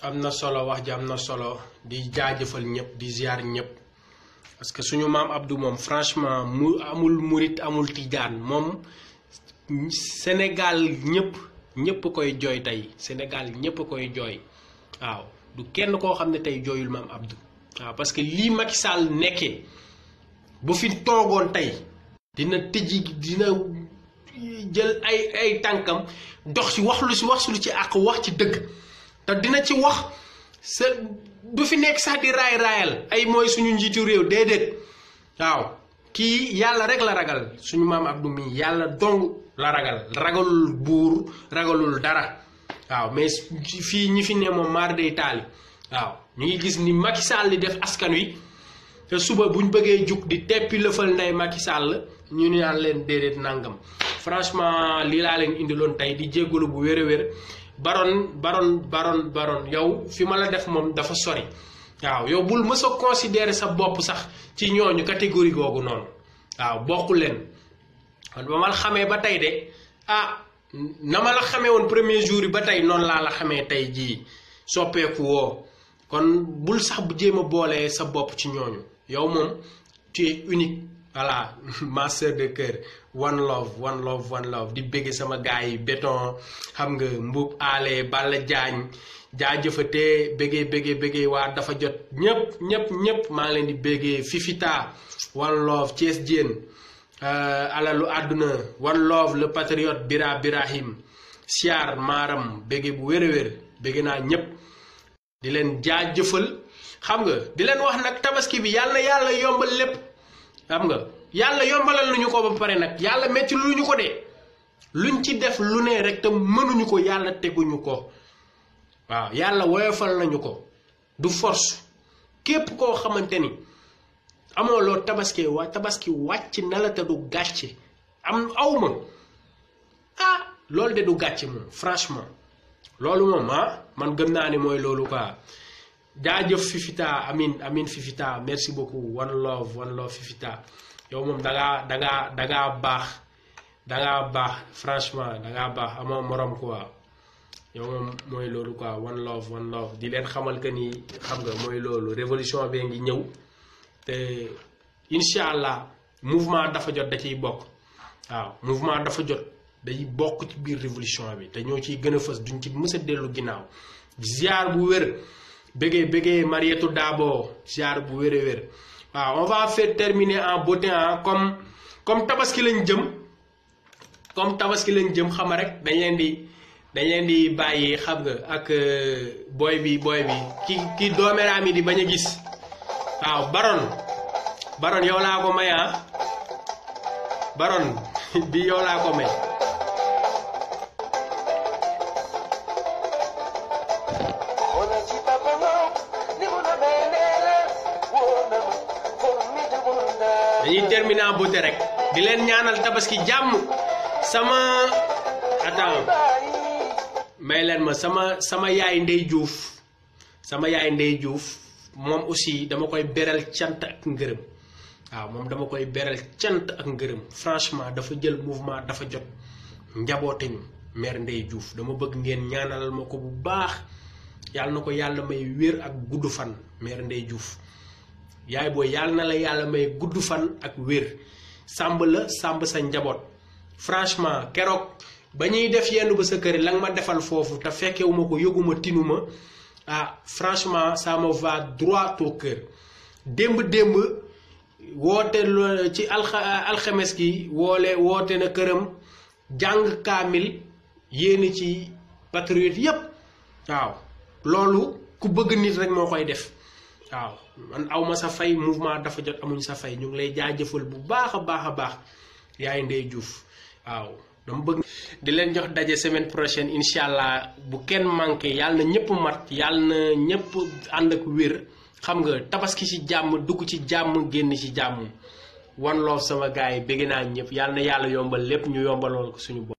am na solo wax ji am na solo di jaajëfal ñëpp di ziar ñëpp parce que suñu maam Abdou moom franchement mu amul murit amul tijaan moom Sénégal ñëpp koy jooy tey Sénégal ñëpp koy jooy waaw du kenn koo xam ne tey jooyul maam Abdou waaw parce que lii Macky Sall nekkee bu fi toogoon tey dina tëji dina jël ay tànkam dox ci wax lu ci àq wax ci dëgg te dina ci wax sa du fi nekk sax di raayal ay mooy suñu njiitu réew déedéet waaw kii yàlla rek la ragal suñu maam Abdou mi yàlla dong la ragalul buur ragalul dara waaw mais fii ñi fi ne moom maar day taali waaw ñu ngi gis ni Macky Sall di def askan wi te suba buñ bëggee jug di teppi lëfal nday Macky Sall ñu naan leen déedéet nangam franchement lii laa leen indiloon tey di jéggalu bu wér a wér baron yow fi ma la def moom dafa sori waaw yow bul mës a considérer sa bopp sax ci ñooñu catégorie googu noonu waaw bokku leen kon ba ma la xamee ba tey de na ma la xamee woon premier jour yi ba tey noonu laa la xamee tey jii soppeeku woo kon bul sax bu jéem a boolee sa bopp ci ñooñu yow moom tu es unique voilà ma sœur de cœur one love di bëgge sama gars yi béton xam nga Mbuub Ale Balla Diagne jaajëfatee bëggee waa dafa jot ñëpp maa ngi leen di bëggee Fifita one love Thiès Diène alalu àdduna one love le patriote Birahim siyaar maaram bëgge bu wér a wér bëgge naa ñëpp di leen jaajëfal xam nga di leen wax nag tabaski bi yàlla yombal lépp xam nga yàlla yombalal nañu ko ba pare nag yàlla metti lu ñu ko de luñ ci def lu ne rek te mënuñu ko yàlla teguñu ko waaw yàlla woyofal nañu ko du force képp koo xamante ni amoo loo tabaski wàcc na la te du gàcce awma loolu de du gàcce moom franchement loolu moom man gëm naa ni mooy loolu quoi jaajëf Fifita amin Fifita merci beaucoup one love Fifita yow moom dangaa baax franchement dangaa baax amoo morom quoi yow moom mooy loolu quoi one love di leen xamal que ni xam nga mooy loolu révolution bee ngi ñëw te incha allah mouvement dafa jot da ciy bokk waaw mouvement dafa jot day bokk ci biir révolution bi te ñoo ciy gën a fës duñ ci mës a dellu ginnaaw ziar bu wér bëggee Marietou Dabo ziar bu wér a wér waaw on va faire terminer en beauté comme tabaski lañ jëm xama rek dañ leen di bàyyi xam nga ak booy bi ki doomeraam yi di bañ a gis waaw baron yow laa ko may baron bi yow laa ko may dañuy terminer en beauté rek di leen ñaanal tabaski jàmm may leen ma sama yaay Ndey Diouf moom aussi dama koy beral cant ak ngërëm waaw moom dama koy beral cant ak ngërëm franchement dafa jël mouvement dafa jot njaboote ñu mère Ndey Diouf dama bëgg ngeen ñaanalal ma ko bu baax yàlla na ko yàlla may wér ak gudd fan mère Ndeye Diouf yaay booy yàlla na la yàlla may gudd fan ak wér sàmb la sàmb sa njaboot franchement keroog ba ñuy def yenn ba sa kër la nga ma defal foofu te fekkewuma ko yëguma tinuma ah franchement ça me va droit au cœur démb woote ci alxames gi woote na këram jàng kaamil yéene ci patriote yépp waaw loolu ku bëgg nit rek moo koy def waaw man awma sa fay mouvement dafa jot amuñ sa fay ñu ngi lay jaajëfal bu baax a baax yaay Ndeye Diouf waaw dama bëgg di leen jox daje semaine prochaine incha allah bu kenn manqué yàlla na ñëpp mat yàlla na ñëpp ànd ak wér xam nga tabaski ci jàmm dugg ci jàmm génn ci jàmm one love sama gars yi bëgg naa ñëpp yàlla na yàlla yombal lépp ñu yombaloon ko suñu bopp